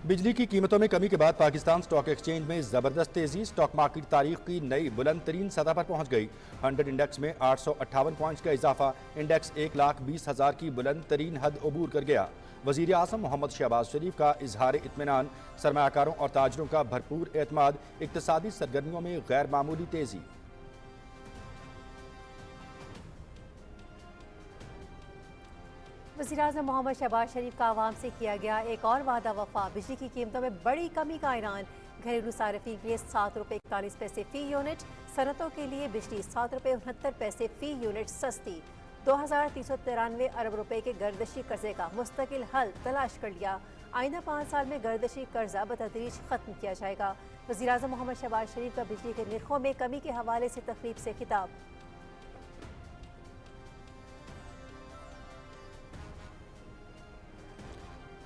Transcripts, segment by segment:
बिजली की कीमतों में कमी के बाद पाकिस्तान स्टॉक एक्सचेंज में जबरदस्त तेजी। स्टॉक मार्केट तारीख की नई बुलंद तरीन सतह पर पहुंच गई। 100 इंडेक्स में 858 पॉइंट्स का इजाफा। इंडेक्स 1,20,000 की बुलंद तरीन हद अबूर कर गया। वजीर आज़म मोहम्मद शहबाज शरीफ का इजहार इत्मीनान, सरमायाकारों और ताजरों का भरपूर एतमाद, इक्तिसादी सरगर्मियों में गैर मामूली तेजी। वज़ीर-ए-आज़म मोहम्मद शहबाज शरीफ का आवाम से किया गया एक और वादा वफा। बिजली की कीमतों में बड़ी कमी का ऐलान। घरेलू सार्फिन के लिए ₹7.41 फी यूनिट, सनतों के लिए बिजली ₹7.69 फी यूनिट सस्ती। 2,393 अरब रुपए के गर्दशी कर्जे का मुस्तकिल हल तलाश कर लिया। आइंदा 5 साल में गर्दशी कर्जा बतदरीज खत्म किया जाएगा। वज़ीर-ए-आज़म मोहम्मद शहबाज शरीफ का बिजली के निर्खों में कमी के हवाले से तकरीब से खिताब।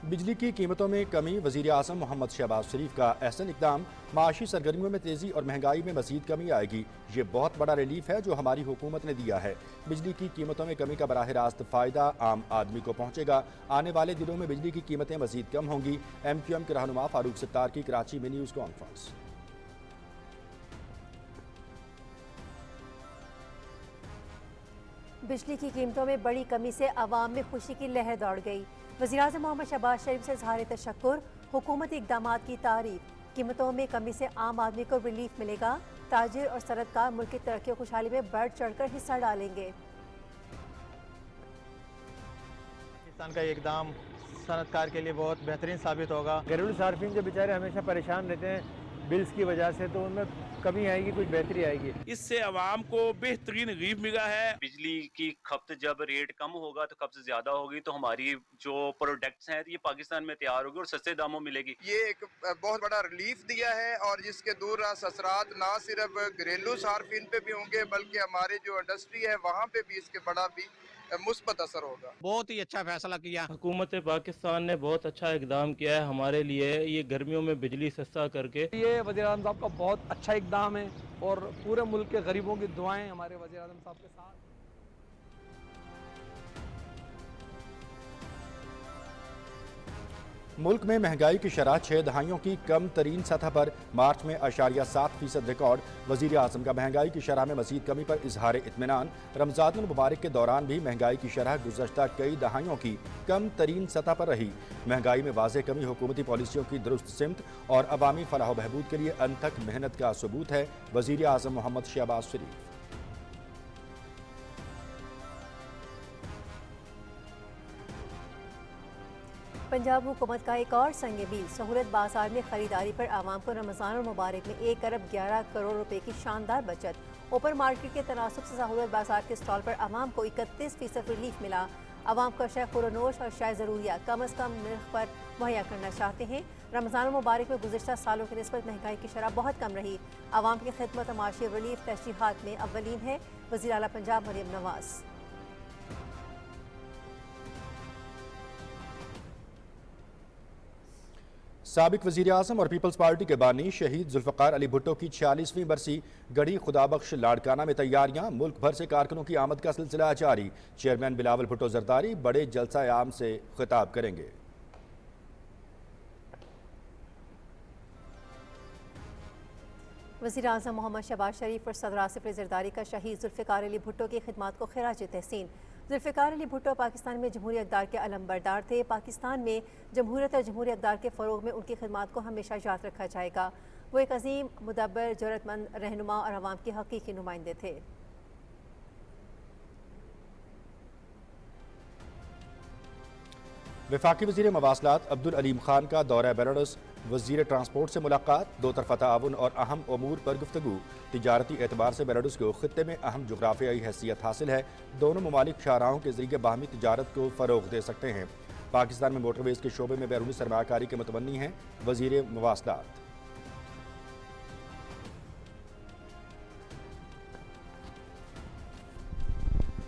बिजली की कीमतों में कमी, वज़ीर आज़म मोहम्मद शहबाज शरीफ का अहसन इक़दाम। माशी सरगर्मियों में तेज़ी और महंगाई में मज़ीद कमी आएगी। ये बहुत बड़ा रिलीफ है जो हमारी हुकूमत ने दिया है। बिजली की कीमतों में कमी का बराह रास्त फ़ायदा आम आदमी को पहुँचेगा। आने वाले दिनों में बिजली की कीमतें मज़ीद कम होंगी। MQM के रहनुमा फारूक सत्तार की कराची में न्यूज़ कॉन्फ्रेंस। बिजली की कीमतों में बड़ी कमी से अवाम में खुशी की लहर दौड़ गई। वज़ीर-ए-आज़म मोहम्मद शहबाज शरीफ से इज़हार तशक्कुर, हुकूमती इक़दामात की तारीफ। कीमतों में कमी से आम आदमी को रिलीफ मिलेगा। ताजिर और सनतकार मुल्क की तरक्की और खुशहाली में बढ़ चढ़कर हिस्सा डालेंगे। पाकिस्तान का ये इक़दाम सनतकार के लिए बहुत बेहतरीन साबित होगा। घरेलू सार्फिन जो बेचारे हमेशा परेशान रहते हैं बिल्स की वजह से, तो उनमें कमी आएगी, कुछ बेहतरी आएगी। इससे आवाम को बेहतरीन रिलीफ मिला है। बिजली की खपत जब रेट कम होगा तो खपत ज्यादा होगी, तो हमारी जो प्रोडक्ट्स हैं ये पाकिस्तान में तैयार होगी और सस्ते दामों मिलेगी। ये एक बहुत बड़ा रिलीफ दिया है और जिसके दूर असरात ना सिर्फ घरेलू सार्फिन पे भी होंगे बल्कि हमारे जो इंडस्ट्री है वहाँ पे भी इसके बड़ा भी मुस्बत असर होगा। बहुत ही अच्छा फैसला किया। हुकूमत पाकिस्तान ने बहुत अच्छा इकदाम किया है हमारे लिए, ये गर्मियों में बिजली सस्ता करके। ये वज़ीर-ए-आज़म साहब का बहुत अच्छा इक़दाम है और पूरे मुल्क के गरीबों की दुआएं हमारे वज़ीर-ए-आज़म साहब के साथ। मुल्क में महंगाई की शरह 6 दहाइयों की कम तरीन सतह पर। मार्च में 8.7% रिकॉर्ड। वज़ीर आज़म का महंगाई की शरह में मज़ीद कमी पर इजहार इत्मीनान। रमज़ान मुबारक के दौरान भी महंगाई की शरह गुज़श्ता कई दहाइयों की कम तरीन सतह पर रही। महंगाई में वाज़ेह कमी हुकूमती पॉलिसियों की दुरुस्त सिमत और अवामी फलाह व बहबूद के लिए अनथक मेहनत का सबूत है। वज़ीर आज़म मोहम्मद शहबाज शरीफ। पंजाब हुकूमत का एक और संग मील। सहूलत बाजार में खरीदारी पर आवाम को रमज़ान मुबारक में 1 अरब 11 करोड़ रुपए की शानदार बचत। ओपन मार्केट के तनासब से सहूलत बाजार के स्टॉल पर आवाम को 31% रिलीफ मिला। आवाम को अशया खुरनोश और शाय ज़रूरिया कम अज़ कम नर्ख पर मुहैया करना चाहते हैं। रमज़ान मुबारक में गुज़श्ता सालों की निस्बत महंगाई की शरह बहुत कम रही। आवाम की खिदमत और माशी रिलीफ तरजीहात में अव्वलीन है। वज़ीर आला पंजाब मरियम नवाज़। साबिक वज़ीर आज़म और पीपल्स पार्टी के बानी शहीद जुल्फ़िकार अली भुट्टो की 46वीं बरसी गढ़ी खुदाबख्श लाड़काना में तैयारियां। मुल्क भर से कारकुनों की आमद का सिलसिला जारी। चेयरमैन बिलावल भुट्टो जरदारी बड़े जलसा आम से खिताब करेंगे। वज़ीर आज़म मोहम्मद शहबाज शरीफ और सदर आसिफ अली ज़रदारी का शहीद जुल्फ़िकार अली भुट्टो की खिदमात को खिराज तहसीन। जुल्फ़िकार अली भुट्टो पाकिस्तान में जमहूरी अक़दार के अलमबरदार थे। पाकिस्तान में जमहूरियत और जमहूरी अक़दार के फ़रोग़ में उनकी खिदमात को हमेशा याद रखा जाएगा। वो एक अज़ीम, मुदब्बर, ज़रूरतमंद रहनुमा और अवाम के हक़ीक़ी नुमाइंदे थे। वफाकी वज़ीर मवासलात अब्दुल अलीम खान का दौरा बेलारूस। वज़ीर ट्रांसपोर्ट से मुलाकात। दो तरफ़ा ताउन और अहम अमूर पर गुफ्तगू। तिजारती एतबार से बेलारूस को ख़ित्ते में अहम जोग्राफियाई हैसियत हासिल है। दोनों ममालिक शाहराहों के ज़रिए बाहमी तिजारत को फ़रोग़ दे सकते हैं। पाकिस्तान में मोटरवेज़ के शोबे में बैरूनी सरमायाकारी के मुतमन्नी हैं वज़ीर मवासलात।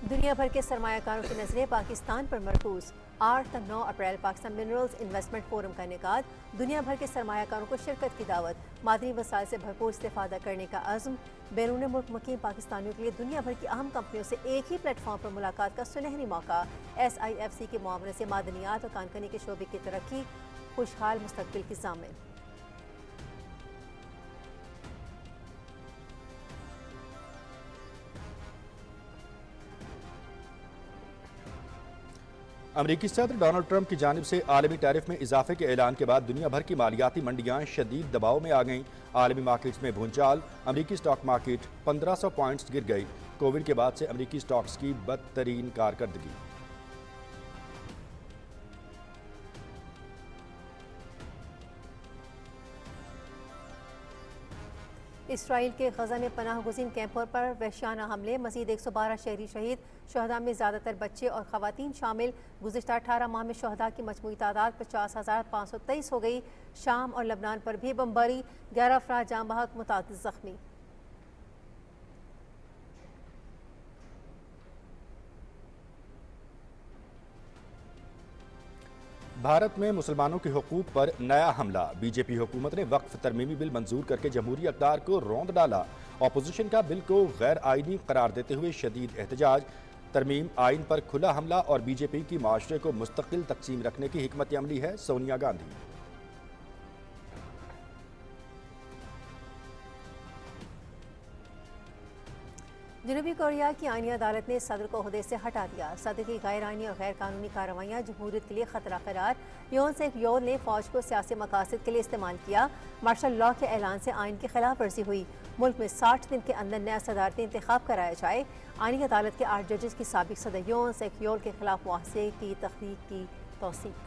दुनिया भर के सरमायाकारों की नज़रें पाकिस्तान पर मरकूज़। 8 और 9 अप्रैल पाकिस्तान मिनरल्स इन्वेस्टमेंट फोरम का इनेकाद। दुनिया भर के सरमायाकारों को शिरकत की दावत। मादनी वसाइल से भरपूर इस्तेफादा करने का अज़्म। बैरून मुल्क मुकीम पाकिस्तानियों के लिए दुनिया भर की अहम कंपनियों से एक ही प्लेटफॉर्म पर मुलाकात का सुनहरी मौका। SIFC के मुआवने से मादनियात और कानकनी के शोबे की तरक्की। खुशहाल मुस्तकबिल की ज़ामिन। अमरीकी सदर डोनाल्ड ट्रंप की जानिब से आलमी टैरिफ में इजाफे के ऐलान के बाद दुनिया भर की मालियाती मंडियां शदीद दबाव में आ गईं। आलमी मार्केट्स में भूचाल, अमरीकी स्टॉक मार्केट 1500 पॉइंट्स गिर गई। कोविड के बाद से अमरीकी स्टॉक्स की बदतरीन कारकर्दगी। इसराइल के गजा में पनाह गुज़ीन कैंपों पर वहशियाना हमले, मज़ीद 112 शहरी शहीद, शहदा में ज़्यादातर बच्चे और ख़वातीन शामिल। गुज़िश्ता 18 माह में शहदा की मजमूई तादाद 50,523 हो गई। शाम और लबनान पर भी बमबारी, 11 अफराद जाँ बहक, मुतादिद ज़ख्मी। भारत में मुसलमानों के हुकूक पर नया हमला, बीजेपी हुकूमत ने वक्फ तरमीमी बिल मंजूर करके जमहूरी अक़दार को रौंद डाला। अपोजिशन का बिल को गैर आइनी करार देते हुए शदीद एहतजाज, तरमीम आइन पर खुला हमला और बीजेपी की माशरे को मुस्तकिल तकसीम रखने की हिकमत अमली है सोनिया गांधी। जनूबी कोरिया की आईनी अदालत ने सदर को ओहदे से हटा दिया। सदर की गैर आइनी और गैर कानूनी कार्रवाइयाँ जमहूरियत के लिए खतरा करार। योन सेक योल ने फौज को सियासी मकासद के लिए इस्तेमाल किया। मार्शल लॉ के ऐलान से आइन की खिलाफ वर्जी हुई। मुल्क में 60 दिन के अंदर नया सदारती इंतखाब कराया जाए। आईनी अदालत के 8 जजेस की साबिक सदर योन सेक योल के खिलाफ मुआवजे की तहरीक की तौसीक।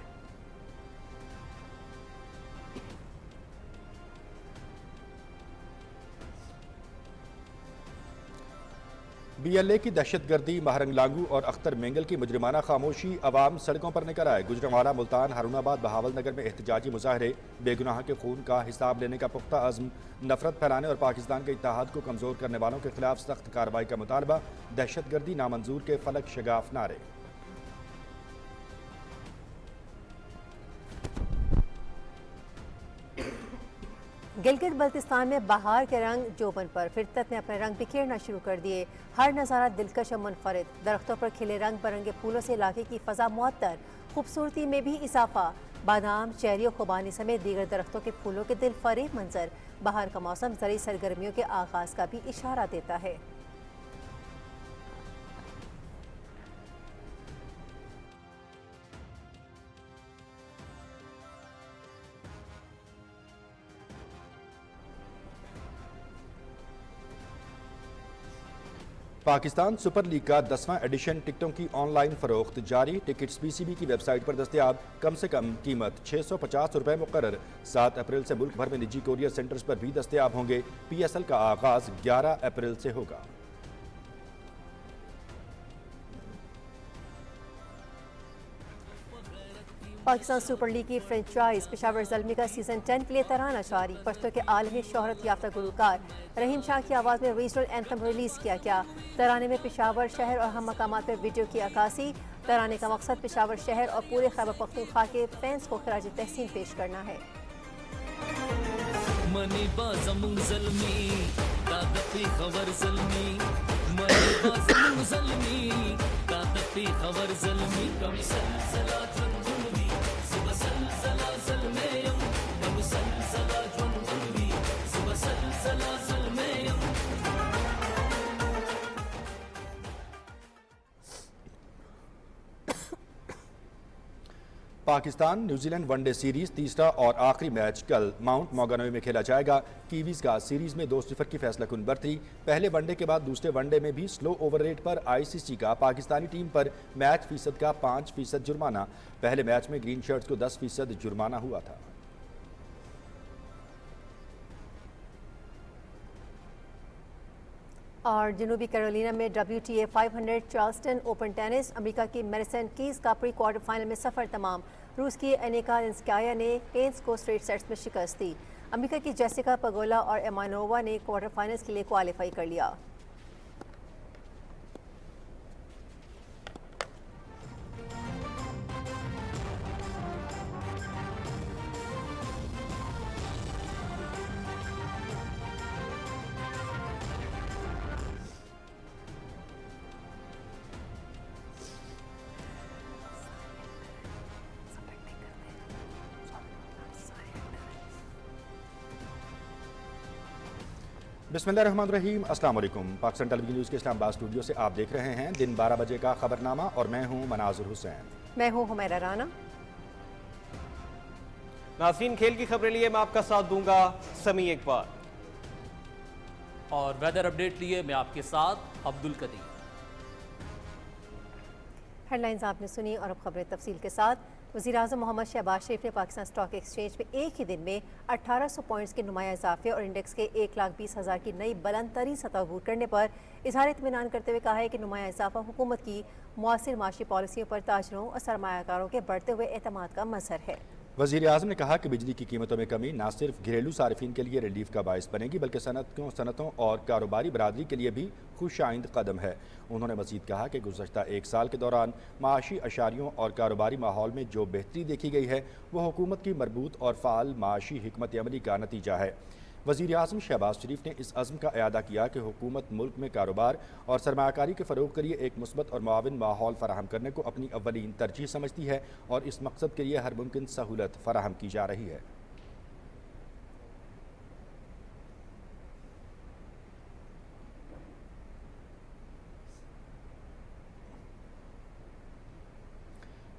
BLA की दहशतगर्दी, महरंग लागू और अख्तर मेंगल की मुजरिमाना खामोशी, अवाम सड़कों पर निकल आए। गुजरांवाला, मुल्तान, हारूनाबाद, बहावलनगर में एहतजाजी मुजाहरे, बेगुनाह के खून का हिसाब लेने का पुख्ता अज़्म, नफरत फैलाने और पाकिस्तान के इत्तेहाद को कमज़ोर करने वालों के खिलाफ सख्त कार्रवाई का मुतालबा, दहशतगर्दी नामंजूर के फलक शगाफ नारे। गिलगित बल्तिस्तान में बहार के रंग जोबन पर फिरकत ने अपने रंग बिखेरना शुरू कर दिए। हर नज़ारा दिलकश और मुनफरिद, दरख्तों पर खिले रंग बरंगे फूलों से इलाके की फ़ज़ा मुअत्तर, खूबसूरती में भी इजाफा। बादाम, चेरी और खुबानी समेत दीगर दरख्तों के फूलों के दिल फरेब मंजर। बहार का मौसम ज़रूरी सरगर्मियों के आगाज़ का भी इशारा देता है। पाकिस्तान सुपर लीग का 10वां एडिशन टिकटों की ऑनलाइन फरोख्त जारी। टिकट्स PCB की वेबसाइट पर दस्तयाब। कम से कम कीमत 650 रुपये मुकर्रर। 7 अप्रैल से मुल्क भर में निजी कोरियर सेंटर्स पर भी दस्तयाब होंगे। PSL का आगाज 11 अप्रैल से होगा। पाकिस्तान सुपर लीग की फ्रेंचाइज पेशावर ज़ल्मी का सीज़न 10 के लिए तराना जारी। पश्तो के आलमी शोहरत याफ्ता गुलकार रहीम शाह की आवाज़ में रीजनल एंथम रिलीज़ किया गया। तराने में पेशावर शहर और हम मकामात पर वीडियो की अक्कासी। तराने का मकसद पेशावर शहर और पूरे खैबर पख्तूनख्वा के फैंस को खराज तहसीन पेश करना है। पाकिस्तान न्यूजीलैंड वनडे सीरीज तीसरा और आखिरी मैच कल माउंट मॉगनवे में खेला जाएगा। कीवीज का सीरीज में 2-0 की फैसलाकुन बढ़ती। पहले वनडे के बाद दूसरे वनडे में भी स्लो ओवर रेट पर ICC का पाकिस्तानी टीम पर मैच फीसद का 5% जुर्माना। पहले मैच में ग्रीन शर्ट्स को 10% जुर्माना हुआ था। और जनूबी कैरोलिना में WTA 500 Charleston open tennis, America की मैरिसन कीज का प्री क्वार्टर फाइनल में सफ़र तमाम। रूस की अनिका लिंस्काया ने हेंस को स्ट्रेट सेट्स में शिकस्त दी। अमेरिका की जेसिका पगोला और एमानोवा ने क्वार्टर फाइनल्स के लिए क्वालिफाई कर लिया। बिस्मिल्लाहिर्रहमानिर्रहीम, अस्सलाम वालेकुम। पाकिस्तान टेलीविजन न्यूज़ के इस्लामाबाद स्टूडियो से आप देख रहे हैं दिन 12 बजे का खबरनामा और मैं हूं मनाजुर हुसैन। मैं हूं हुमैरा राना। नाज़रीन, खेल की खबरें लिए मैं आपका साथ दूंगा समी इकबाल, और वेदर अपडेट लिए मैं आपके साथ अब्दुल कदीर। हेडलाइंस आपने सुनी और अब खबरें तफसील के साथ। वज़ीर-ए-आज़म मोहम्मद शहबाज शरीफ ने पाकिस्तान स्टॉक एक्सचेंज में एक ही दिन में 1800 पॉइंट्स के नुमाया इजाफे और इंडेक्स के 1,20,000 की नई बुलंद तरीन सतह अबूर करने पर इजहार इत्मीनान करते हुए कहा है कि नुमाया इजाफा हुकूमत की मुआसिर माशी पॉलिसियों पर ताजरों और सरमायाकारों के बढ़ते हुए एतमाद का मज़हर है। वज़ीर-ए-आज़म ने कहा कि बिजली की कीमतों में कमी न सिर्फ घरेलू सार्फिन के लिए रिलीफ का बायस बनेगी बल्कि सनतों और कारोबारी बरादरी के लिए भी खुश आइंद कदम है। उन्होंने मज़ीद कहा कि गुज़श्ता एक साल के दौरान माशी अशारियों और कारोबारी माहौल में जो बेहतरी देखी गई है वो हुकूमत की मरबूत और फ़ाल माशी हिकमत अमली का नतीजा है। वज़ीर-ए-आज़म शहबाज शरीफ ने इस अज़्म का अयादा किया कि हुकूमत मुल्क में कारोबार और सरमायाकारी के फ़रोग़ के लिए एक मुस्बत और मुआविन माहौल फ़राहम करने को अपनी अव्वलीन तरजीह समझती है और इस मकसद के लिए हर मुमकिन सहूलत फ़राहम की जा रही है।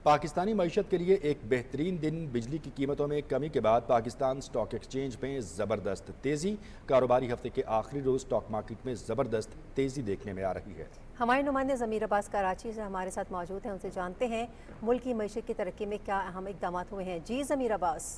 पाकिस्तानी मईशत के लिए एक बेहतरीन दिन। बिजली की कीमतों में कमी के बाद पाकिस्तान स्टॉक एक्सचेंज में ज़बरदस्त तेज़ी। कारोबारी हफ्ते के आखिरी रोज़ स्टॉक मार्केट में ज़बरदस्त तेज़ी देखने में आ रही है। हमारे नुमाइंदे ज़मीर अब्बास कराची से हमारे साथ मौजूद हैं, उनसे जानते हैं मुल्क की मईशत की तरक्की में क्या अहम इक़दाम हुए हैं। जी ज़मीर अब्बास।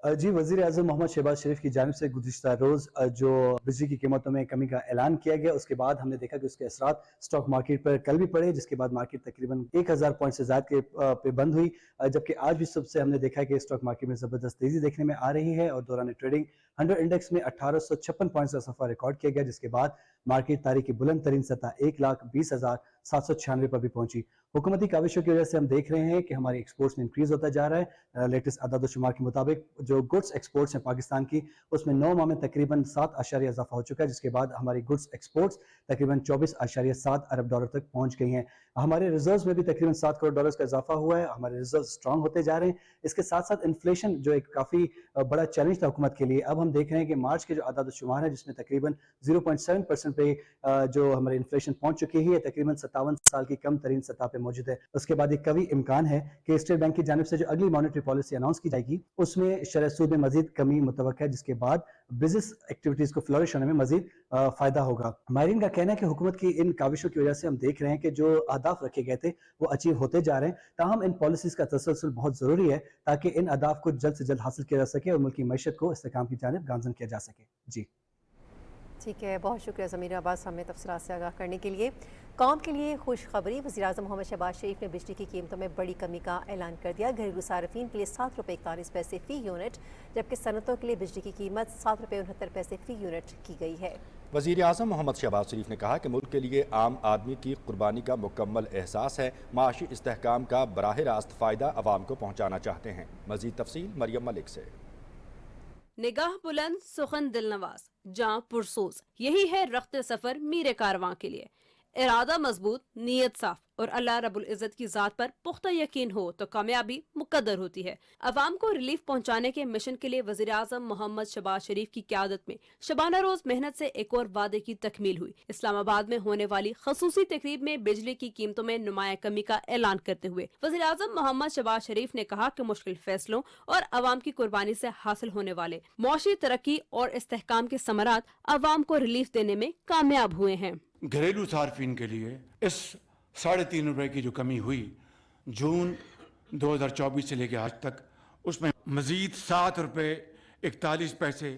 जी, वज़ीर-ए-आज़म मोहम्मद शहबाज शरीफ की जानिब से गुज़िश्ता रोज़ जो बिजली की कीमतों में कमी का ऐलान किया गया, उसके बाद हमने देखा कि उसके असरात स्टॉक मार्केट पर कल भी पड़े, जिसके बाद मार्केट तकरीबन 1000 पॉइंट से ज़्यादा के पे बंद हुई। जबकि आज भी सुबह से हमने देखा कि स्टॉक मार्केट में ज़बरदस्त तेज़ी देखने में आ रही है और दौरान ट्रेडिंग 100 इंडेक्स में 1856 पॉइंट्स का सफ़र रिकॉर्ड किया गया, जिसके बाद मार्केट तारीख की बुलंद तरीन सतह 1,20,796 पर भी पहुंची। हुकूमती काविशों की वजह से हम देख रहे हैं कि हमारी एक्सपोर्ट्स में इंक्रीज होता जा रहा है। लेटेस्ट अदाद शुमार के मुताबिक जो गुड्स एक्सपोर्ट्स हैं पाकिस्तान की, उसमें 9 माह में तकरीबन 7 इजाफा हो चुका है, जिसके बाद हमारी गुड्स एक्सपोर्ट्स तकरीबन 24.7 अरब डॉलर तक पहुंच गई हैं। हमारे रिजर्व्स में भी तकरीबन 7 करोड़ डॉलर का इजाफा हुआ है। हमारे रिजर्व स्ट्रॉन्ग होते जा रहे हैं। इसके साथ साथ इन्फ्लेशन जो एक काफ़ी बड़ा चैलेंज था हुकूमत के लिए, अब हम देख रहे हैं कि मार्च के जो अदाद शुमार है जिसमें तकरीबन 0.7% पे जो हमारी इन्फ्लेशन पहुंच चुकी है, तकरीबन 57 साल की कम तरीन सतह पे मौजूद है। उसके बाद एक कभी इम्कान है कि स्टेट बैंक की जानिब से जो अगली मॉनेटरी पॉलिसी अनाउंस की जाएगी उसमें शरह सूद में मजीद कमी मुतवक्का है, जिसके बाद बिजनेस एक्टिविटीज को फ्लोरिश होने में मजीद फायदा होगा। माहिरीन का कहना है कि हुकूमत की इन काविशों की वजह से हम देख रहे हैं कि जो अहदाफ रखे गए थे वो अचीव होते जा रहे हैं। ताहम इन पॉलिसीज का तसलसल बहुत जरूरी है ताकि इन अहदाफ को जल्द से जल्द हासिल किया जा सके और मुल्क की मईशत को इस्तेकाम की जानिब गामजन किया जा सके। जी ठीक है, बहुत शुक्रिया ज़मीर अब्बास हमें तफसीलात से आगाह करने के लिए। कौम के लिए खुशखबरी, वज़ीर-ए-आज़म मोहम्मद शहबाज शरीफ ने बिजली की कीमतों में बड़ी कमी का ऐलान कर दिया। घरेलू सार्फिन के लिए 7 रुपये 41 पैसे फ़ी यूनिट, जबकि सनतों के लिए बिजली की कीमत 7 रुपये 69 पैसे फ़ी यूनिट की गई है। वज़ीर-ए-आज़म मोहम्मद शहबाज शरीफ ने कहा कि मुल्क के लिए आम आदमी की कुर्बानी का मुकम्मल एहसास है। माशी इस्तेहकाम का बराह रास्त फ़ायदा अवाम को पहुँचाना चाहते हैं। मज़ीद तफसील मरियम मलिक से। निगाह बुलंद, सुखन दिलनवाज, जां पुरसोज, यही है रख्त सफर मीरे कारवां के लिए। इरादा मजबूत, नीयत साफ और अल्लाह रब्बुल इज़्ज़त की ज़ात पर पुख्ता यकीन हो तो कामयाबी मुकद्दर होती है। अवाम को रिलीफ पहुंचाने के मिशन के लिए वज़ीर-ए-आज़म मोहम्मद शहबाज शरीफ की क़यादत में शबाना रोज मेहनत से एक और वादे की तकमील हुई। इस्लामाबाद में होने वाली खसूसी तकरीब में बिजली की कीमतों में नुमाया कमी का ऐलान करते हुए वज़ीर-ए-आज़म मोहम्मद शहबाज शरीफ ने कहा कि मुश्किल फैसलों और अवाम की कुर्बानी से हासिल होने वाले मौशी तरक्की और इस्तेहकाम के समरात अवाम को रिलीफ देने में कामयाब हुए हैं। घरेलू सार्फिन के लिए इस 3.5 रुपए की जो कमी हुई जून 2024 से लेकर आज तक, उसमें मजीद 7 रुपये 41 पैसे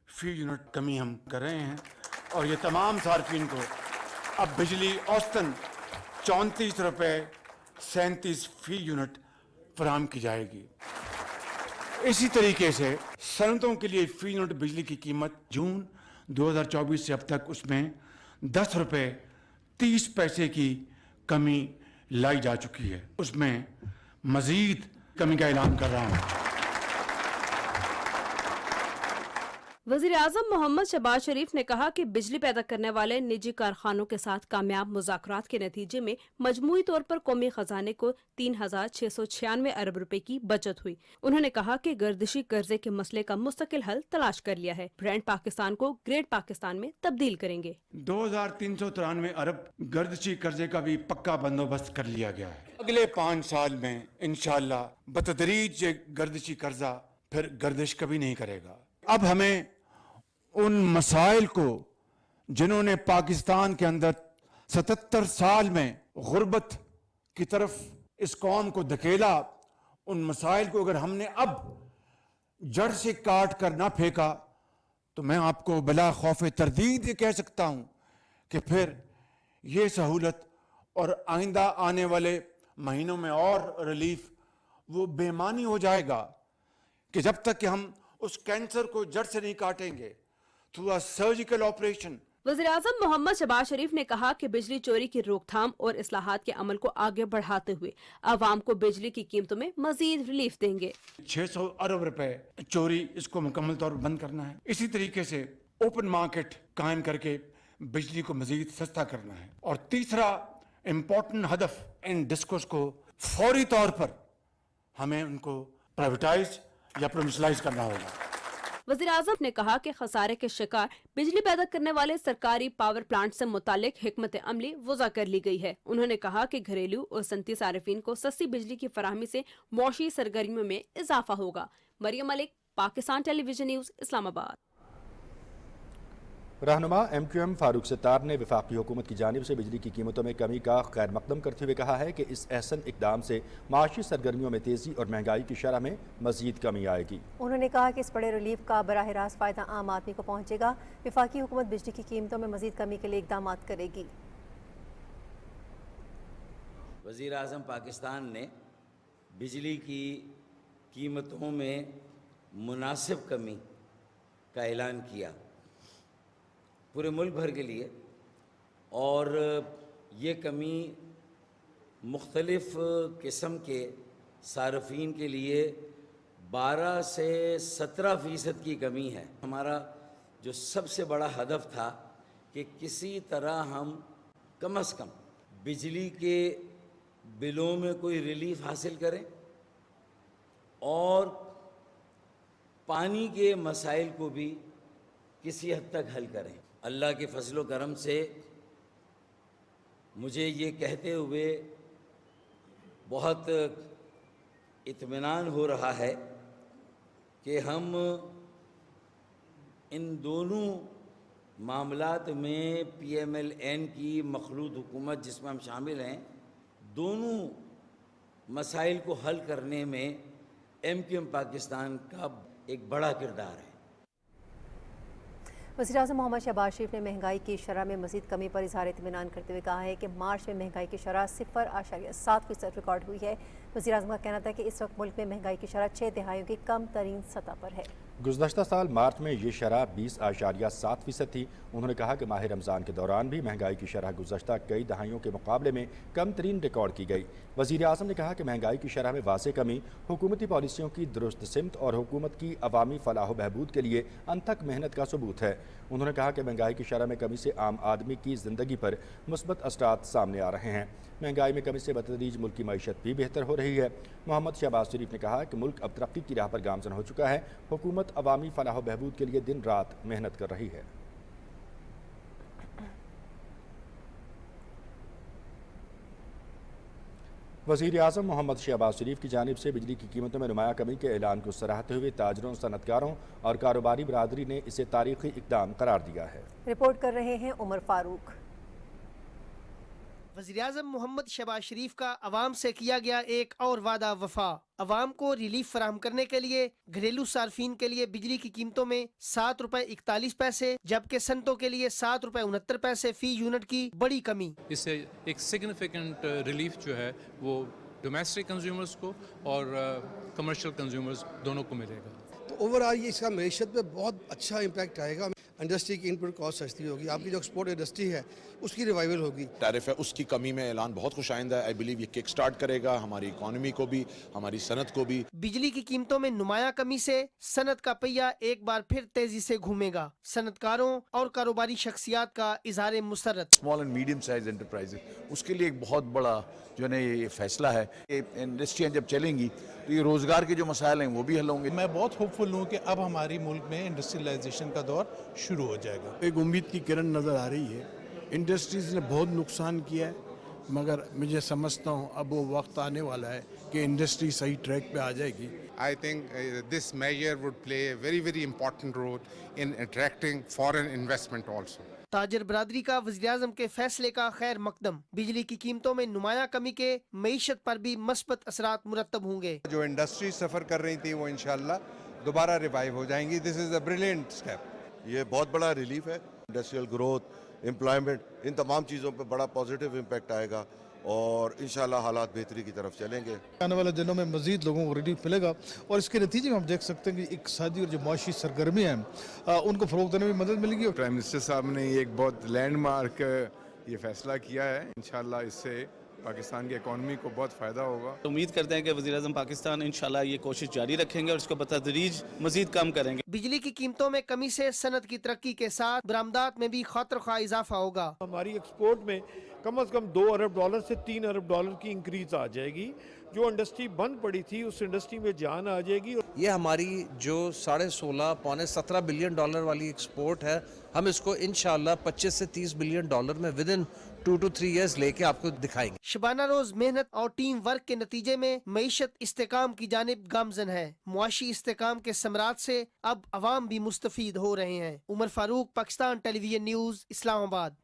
फी यूनिट कमी हम कर रहे हैं और ये तमाम सार्फिन को अब बिजली औसतन 34 रुपये 37 फी यूनिट फराहम की जाएगी। इसी तरीके से सनतों के लिए फी यूनिट बिजली की कीमत जून 2024 से अब तक उसमें 10 रुपये 30 पैसे की कमी लाई जा चुकी है। उसमें मजीद कमी का ऐलान कर रहा हूँ। वज़ीर आज़म मोहम्मद शहबाज शरीफ ने कहा कि बिजली पैदा करने वाले निजी कारखानों के साथ कामयाब मुज़ाकरात के नतीजे में मजमूई तौर पर कौमी खजाने को 3,696 अरब रुपए की बचत हुई। उन्होंने कहा कि गर्दिशी कर्जे के मसले का मुस्तकिल हल तलाश कर लिया है। ब्रांड पाकिस्तान को ग्रेट पाकिस्तान में तब्दील करेंगे। 2,393 अरब गर्दिशी कर्जे का भी पक्का बंदोबस्त कर लिया गया है। अगले 5 साल में इंशाअल्लाह बतदरीज ये गर्दिशी कर्जा फिर गर्दिश कभी नहीं करेगा। अब हमें उन मसाइल को जिन्होंने पाकिस्तान के अंदर 77 साल में गुर्बत की तरफ इस कौम को धकेला, उन मसाइल को अगर हमने अब जड़ से काट कर ना फेंका तो मैं आपको बिला खौफ तरदीद ये कह सकता हूं कि फिर ये सहूलत और आइंदा आने वाले महीनों में और रिलीफ वो बेमानी हो जाएगा कि जब तक कि हम उस कैंसर को जड़ से नहीं काटेंगे थ्रू अ सर्जिकल ऑपरेशन। वज़ीर आज़म मोहम्मद शहबाज शरीफ ने कहा कि बिजली चोरी की रोकथाम और इस्लाहात के अमल को आगे बढ़ाते हुए आवाम को बिजली की कीमतों में मजीद रिलीफ देंगे। 600 अरब रुपए चोरी, इसको मुकम्मल तौर पर बंद करना है। इसी तरीके से ओपन मार्केट कायम करके बिजली को मजीद सस्ता करना है। और तीसरा इम्पोर्टेंट हदफ, इन डिस्कोस को फौरी तौर पर हमें उनको प्राइवेटाइज या प्रोविशनलाइज करना होगा। वज़ीर आज़म ने कहा कि खसारे के शिकार बिजली पैदा करने वाले सरकारी पावर प्लांट से मुतालिक हिकमत अमली वज़ा कर ली गई है। उन्होंने कहा कि घरेलू और सनती सारिफीन को सस्ती बिजली की फराहमी से मौशी सरगर्मियों में इजाफा होगा। Maryam Malik, Pakistan television news, Islamabad. रहनुमा MQM फारूक सत्तार ने वफाकी हुकूमत की जानिब से बिजली की कीमतों में कमी का खैर मकदम करते हुए कहा है कि इस अहसन इकदाम से माशी सरगर्मियों में तेज़ी और महंगाई की शरह में मजीद कमी आएगी। उन्होंने कहा कि इस बड़े रिलीफ का बराह रास्त फ़ायदा आम आदमी को पहुँचेगा। वफाकी हुकूमत बिजली की कीमतों में मजीद कमी के लिए इकदाम करेगी। वज़ीर आज़म पाकिस्तान ने बिजली की कीमतों में मुनासिब कमी का ऐलान किया पूरे मुल्क भर के लिए, और ये कमी मुख्तलिफ़ किस्म के सारफीन के लिए 12 से 17% की कमी है। हमारा जो सबसे बड़ा हदफ था कि किसी तरह हम कम से कम बिजली के बिलों में कोई रिलीफ हासिल करें और पानी के मसाइल को भी किसी हद तक हल करें। अल्लाह के फजलो करम से मुझे ये कहते हुए बहुत इत्मीनान हो रहा है कि हम इन दोनों मामलात में PMLN की मखलूत हुकूमत जिसमें हम शामिल हैं, दोनों मसाइल को हल करने में MQM पाकिस्तान का एक बड़ा किरदार है। वज़ीर आज़म मोहम्मद शहबाज शरीफ ने महंगाई की शरह में मजीद कमी पर इजहार इत्मीनान करते हुए कहा है कि मार्च में महंगाई की शरह 0.7% रिकॉर्ड हुई है। वज़ीर आज़म का कहना था कि इस वक्त मुल्क में महंगाई की शरह 6 तिहाइयों की कम तरीन सतह पर है। गुज़श्ता साल मार्च में ये शरह 20.7% थी। उन्होंने कहा कि माह रमज़ान के दौरान भी महंगाई की शरह गुज़श्ता कई दहाइयों के मुकाबले में कम तरीन रिकॉर्ड की गई। वज़ीर आज़म ने कहा कि महंगाई की शरह में वाज़ेह कमी हुकूमती पॉलिसियों की दुरुस्त सिमत और हुकूमत की अवामी फलाह बहबूद के लिए अनथक मेहनत का सबूत है। उन्होंने कहा कि महंगाई की शरह में कमी से आम आदमी की ज़िंदगी पर मुस्बत असरात सामने आ रहे हैं। महंगाई में कमी से बतदरीज मुल्क की मईशत भी बेहतर हो रही है। मोहम्मद शहबाज शरीफ ने कहा कि मुल्क अब तरक्की की राह पर गामजन हो चुका है। हुकूमत अवामी फलाह बहबूद के लिए दिन रात मेहनत कर रही है। वज़ीर आज़म मोहम्मद शहबाज शरीफ की जानिब से बिजली की कीमतों में नुमाया कमी के ऐलान को सराहते हुए ताजरों, सनतकारों और कारोबारी बरादरी ने इसे तारीखी इक़दाम करार दिया है। रिपोर्ट कर रहे हैं उमर फारूक। वज़ीर आज़म मोहम्मद शहबाज शरीफ का अवाम से किया गया एक और वादा वफा। अवाम को रिलीफ फराहम करने के लिए घरेलू सार्फिन के लिए बिजली की कीमतों में ₹7.41 जबकि सनतों के लिए ₹7.69 फी यूनिट की बड़ी कमी। इससे एक सिग्निफिकेंट रिलीफ जो है वो डोमेस्टिक कंज्यूमर्स को और कमर्शियल कंज्यूमर्स दोनों को मिलेगा। तो اوور آل یہ اس کا معیشت پہ بہت اچھا امپیکٹ آئے گا. انڈسٹری کی انپٹ کاسٹ سستی ہوگی, آپ کی جو ایکسپورٹ انڈسٹری ہے اس کی ریوائول ہوگی. ٹیرف ہے اس کی کمی میں اعلان بہت خوش آئندہ ہے. آئی بلیو یہ کک سٹارٹ کرے گا ہماری اکانومی کو بھی, ہماری صنعت کو بھی. بجلی کی قیمتوں میں نمایاں کمی سے صنعت کا پہیہ ایک بار پھر تیزی سے گھومے گا. صنعت کاروں اور کاروباری شخصیات کا اظہار مسرت. Small and medium size enterprise اس کے لیے ایک بہت بڑا جو ہے یہ فیصلہ ہے. انڈسٹریاں جب چلیں گی تو یہ روزگار کے جو مسائل ہیں وہ بھی حل ہوں گے. میں بہت ہوپ فل ہوں کہ اب ہماری ملک میں انڈسٹریلائزیشن کا دور شروع ہو جائے گا. ایک امید کی کرن نظر آ رہی ہے. انڈسٹریز نے بہت نقصان کیا ہے, مگر مجھے سمجھتا ہوں اب وہ وقت آنے والا ہے کہ انڈسٹری صحیح ٹریک پہ آ جائے گی. I think this measure would play a very, very important role in attracting foreign investment also. تاجر برادری کا وزیراعظم کے فیصلے کا خیر مقدم. بجلی کی قیمتوں میں نمایاں کمی کے معیشت پر بھی مثبت اثرات مرتب ہوں گے. جو انڈسٹری سفر کر رہی تھی وہ انشاءاللہ دوبارہ ریوائیو ہو جائیں گی. دس از اے بریلینٹ اسٹیپ. یہ بہت بڑا ریلیف ہے. انڈسٹریل گروتھ, امپلائمنٹ, ان تمام چیزوں پہ بڑا پازیٹیو امپیکٹ آئے گا اور انشاءاللہ حالات بہتری کی طرف چلیں گے. آنے والے دنوں میں مزید لوگوں کو ریلیف ملے گا اور اس کے نتیجے میں ہم دیکھ سکتے ہیں کہ اقتصادی اور جو معاشی سرگرمیاں ہیں ان کو فروغ دینے میں مدد ملے گی. پرائم منسٹر صاحب نے ایک بہت لینڈ مارک یہ فیصلہ کیا ہے. انشاءاللہ اس سے پاکستان کی اکانومی کو بہت فائدہ ہوگا. امید کرتے ہیں کہ وزیر اعظم پاکستان انشاءاللہ یہ کوشش جاری رکھیں گے اور اس کو بتدریج مزید کم کریں گے. بجلی کی قیمتوں میں کمی سے صنعت کی ترقی کے ساتھ برآمدات میں بھی خاطر خواہ اضافہ ہوگا. ہماری ایکسپورٹ میں کم از کم $2 ارب سے $3 ارب کی انکریز آ جائے گی. جو انڈسٹری بند پڑی تھی اس انڈسٹری میں جان آ جائے گی. یہ ہماری جو 16.5 پونے 17 بلین ڈالر والی ایکسپورٹ ہے, ہم اس کو انشاءاللہ 25 سے 30 بلین ڈالر میں ودن 2 to 3 ایئرز لے کے آپ کو دکھائیں گے. شبانہ روز محنت اور ٹیم ورک کے نتیجے میں معیشت استحکام کی جانب گامزن ہے. معاشی استحکام کے ثمرات سے اب عوام بھی مستفید ہو رہے ہیں. عمر فاروق, پاکستان ٹیلی ویژن نیوز, اسلام آباد.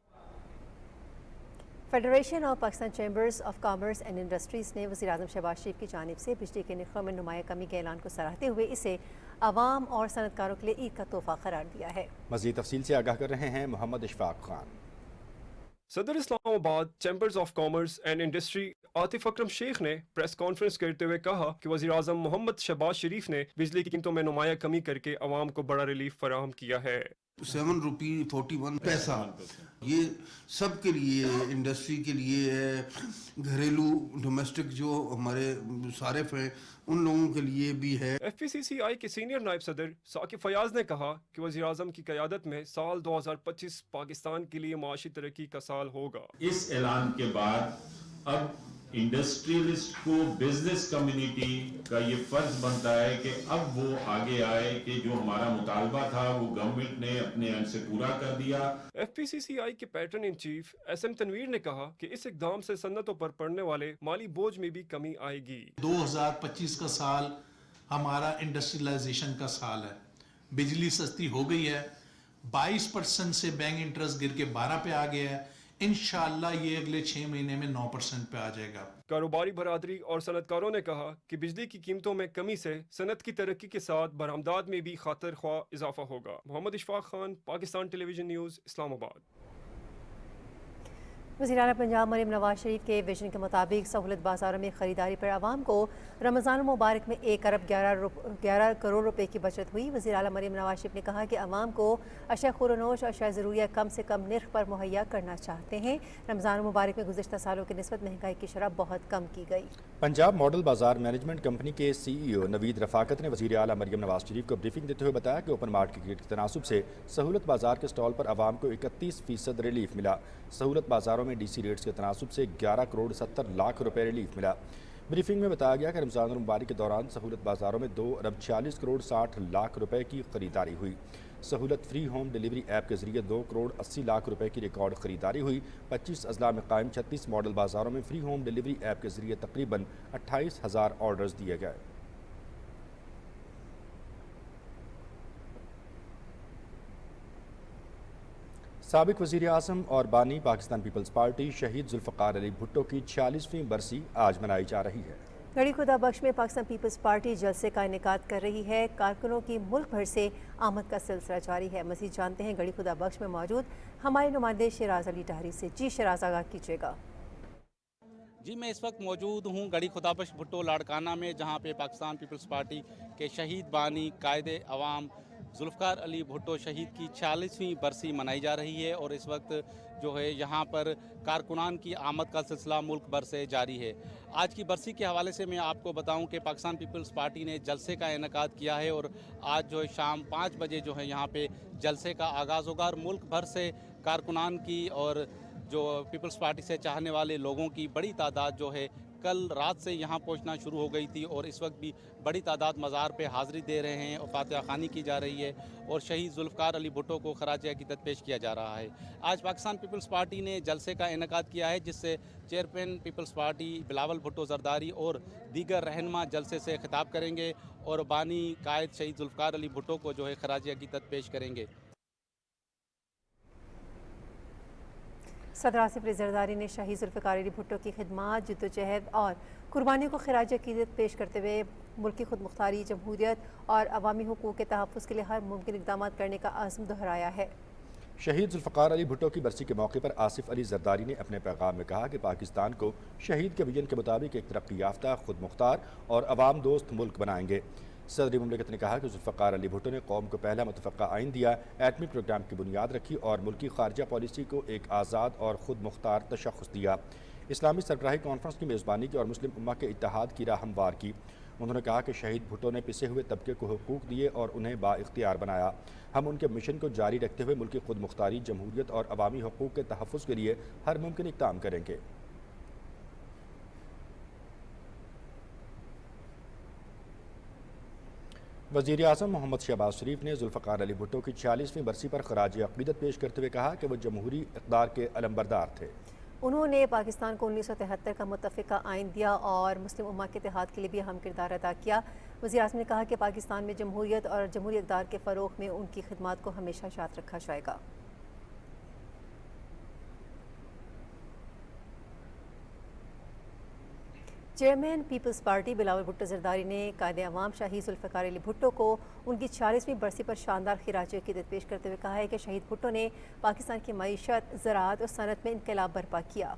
Federation of Pakistan chambers of Commerce and industries نے وزیراعظم شہباز شریف کی جانب سے بجلی کے نرخوں میں نمایاں کمی کے اعلان کو سراہتے ہوئے اسے عوام اور صنعت کاروں کے لیے عید کا تحفہ قرار دیا ہے. مزید تفصیل سے آگاہ کر رہے ہیں محمد اشفاق خان. صدر Islamabad Chambers of Commerce and Industry Atif Akram Sheikh نے پریس کانفرنس کرتے ہوئے کہا کہ وزیر اعظم محمد شہباز شریف نے بجلی کی قیمتوں میں نمایاں کمی کر کے عوام کو بڑا ریلیف فراہم کیا ہے. 7 روپی 41 پیسہ یہ سب کے لیے, انڈسٹری کے لیے ہے, گھریلو ڈومیسٹک جو ہمارے صارف ہیں ان لوگوں کے لیے بھی ہے. F P C C I کے سینئر نائب صدر ثاقب فیاض نے کہا کہ وزیر اعظم کی قیادت میں سال 2025 پاکستان کے لیے معاشی ترقی کا سال ہوگا. اس اعلان کے بعد اب انڈسٹریلسٹ کو, بزنس کمیونٹی کا یہ فرض بنتا ہے کہ اب وہ آگے آئے کہ جو ہمارا مطالبہ تھا وہ گورنمنٹ نے اپنے اینڈ سے پورا کر دیا. F P C C I کے patron in chief S M Tanveer نے کہا کہ اس اقدام سے صنعتوں پر پڑنے والے مالی بوجھ میں بھی کمی آئے گی. 2025 کا سال ہمارا انڈسٹریلائزیشن کا سال ہے. بجلی سستی ہو گئی ہے, 22% سے بینک انٹرسٹ گر کے 12 پہ آ گیا ہے. انشاءاللہ یہ اگلے 6 مہینے میں 9% پہ آ جائے گا. کاروباری برادری اور صنعت کاروں نے کہا کہ بجلی کی قیمتوں میں کمی سے صنعت کی ترقی کے ساتھ برآمدات میں بھی خاطر خواہ اضافہ ہوگا. محمد اشفاق خان, پاکستان ٹیلی ویژن نیوز, اسلام آباد. وزیر اعلیٰ پنجاب مریم نواز شریف کے ویژن کے مطابق سہولت بازاروں میں خریداری پر عوام کو رمضان المبارک میں 1 ارب 11 کروڑ روپے کی بچت ہوئی. وزیر اعلیٰ مریم نواز شریف نے کہا کہ عوام کو اشیاء خورونوش اور اشیاء ضروریہ کم سے کم نرخ پر مہیا کرنا چاہتے ہیں. رمضان المبارک میں گزشتہ سالوں کی نسبت مہنگائی کی شرح بہت کم کی گئی. پنجاب ماڈل بازار مینجمنٹ کمپنی کے سی ای او نوید رفاقت نے وزیر اعلیٰ مریم نواز شریف کو بریفنگ دیتے ہوئے بتایا کہ اوپن مارکیٹ کے تناسب سے سہولت بازار کے سٹال پر عوام کو 31% ریلیف ملا. سہولت بازاروں میں ڈی سی ریٹس کے تناسب سے 11 کروڑ 70 لاکھ روپے ریلیف ملا. بریفنگ میں بتایا گیا کہ رمضان المبارک کے دوران سہولت بازاروں میں 2 ارب 46 کروڑ 60 لاکھ روپے کی خریداری ہوئی. سہولت فری ہوم ڈیلیوری ایپ کے ذریعے 2 کروڑ 80 لاکھ روپے کی ریکارڈ خریداری ہوئی. 25 اضلاع میں قائم 36 ماڈل بازاروں میں فری ہوم ڈیلیوری ایپ کے ذریعے تقریباً 28,000 آرڈرز دیے گئے. سابق وزیر اعظم اور بانی پاکستان پیپلز پارٹی شہید ذوالفقار علی بھٹو کی 46ویں برسی آج منائی جا رہی ہے. گڑھی خدا بخش میں پاکستان پیپلز پارٹی جلسے کا انعقاد کر رہی ہے. کارکنوں کی ملک بھر سے آمد کا سلسلہ جاری ہے. مزید جانتے ہیں گڑھی خدا بخش میں موجود ہمارے نمائندے شیراز علی ٹہری سے. جی شیراز, آگاہ کیجیے گا. जी, मैं इस वक्त मौजूद हूँ गढ़ी खुदाबख्श भुट्टो लाड़काना में, जहाँ पे पाकिस्तान पीपल्स पार्टी के शहीद बानी कायदे अवाम जुल्फ़कार अली भुट्टो शहीद की 40वीं बरसी मनाई जा रही है और इस वक्त जो है यहाँ पर कारकुनान की आमद का सिलसिला मुल्क भर से जारी है। आज की बरसी के हवाले से मैं आपको बताऊं कि पाकिस्तान पीपल्स पार्टी ने जलसे का इनेकाद किया है और आज जो है शाम 5 बजे जो है यहाँ पे जलसे का आगाज़ होगा और मुल्क भर से कारकुनान की और जो पीपल्स पार्टी से चाहने वाले लोगों की बड़ी तादाद जो है कल रात से यहाँ पहुँचना शुरू हो गई थी और इस वक्त भी बड़ी तादाद मज़ार पे हाज़िरी दे रहे हैं और फातिहा ख़ानी की जा रही है और शहीद जुल्फ़कार अली भुट्टो को खराज अक़ीदत पेश किया जा रहा है। आज पाकिस्तान पीपल्स पार्टी ने जलसे का इनेकाद किया है जिससे चेयरमैन पीपल्स पार्टी बिलावल भुट्टो जरदारी और दीगर रहनुमा जलसे से खिताब करेंगे और बानी कायद शहीद जुल्फ़कार अली भुट्टो को जो है खराज अक़ीदत पेश करेंगे। सदर आसिफ अली जरदारी ने शहीद जुल्फ़कार अली भुट्टो की खिदमात, जद्दोजहद और कुर्बानी को खराज अक़ीदत पेश करते हुए मुल्की खुद मुख्तारी, जमहूरियत और अवामी हुकूक़ के तहफ़्फ़ुज़ के लिए हर मुमकिन इक़दाम करने का आज़म दोहराया है। शहीद जुल्फ़कार अली भुट्टो की बरसी के मौके पर आसिफ अली जरदारी ने अपने पैगाम में कहा कि पाकिस्तान को शहीद के विजन के मुताबिक एक तरक्की याफ्ता, खुद मुख्तार और अवाम दोस्त मुल्क बनाएंगे। सदर मुमलिकत ने कहा कि जुल्फ़कार अली भुट्टो ने कौम को पहला मुतफ़क्का आइन दिया, एटमी प्रोग्राम की बुनियाद रखी और मुल्की खारजा पॉलिसी को एक आज़ाद और ख़ुद मुख्तार तशख़्ख़ुस दिया। इस्लामी सरबराही कॉन्फ्रेंस की मेज़बानी की और मुस्लिम उम्मा के इत्तेहाद की राह हमवार की। उन्होंने कहा कि शहीद भुट्टो ने पिसे हुए तबके को हुकूक दिए और उन्हें बाइख्तियार बनाया। हम उनके मिशन को जारी रखते हुए मुल्की खुद मुख्तारी, जमहूरियत और अवामी हुकूक के तहफ़्फ़ुज़ के लिए हर मुमकिन इक़दाम करेंगे। वज़ीर आज़म मोहम्मद शहबाज शरीफ ने जुल्फ़कार अली भुट्टो की 40वीं बरसी पर खराज अक़ीदत पेश करते हुए कहा कि वो जमहूरी इक़्तिदार के अलमबरदार थे। उन्होंने पाकिस्तान को 1973 का मुतफ़िका आइन दिया और मुस्लिम उम्मा के इत्तेहाद के लिए भी अहम किरदार अदा किया। वज़ीर आज़म ने कहा कि पाकिस्तान में जमहूरियत और जमहूरी इक़्तिदार के फ़रोग़ में उनकी खिदमात को हमेशा याद रखा जाएगा। चेयरमैन पीपल्स पार्टी बिलावल भुट्टो जरदारी ने कायदे अवाम शहीद जुल्फ़कार अली भुट्टो को उनकी 40वीं बरसी पर शानदार खिराज अक़ीदत पेश करते हुए कहा है कि शहीद भुट्टो ने पाकिस्तान की मईशत, ज़राअत और सनत में इनकलाब बर्पा किया।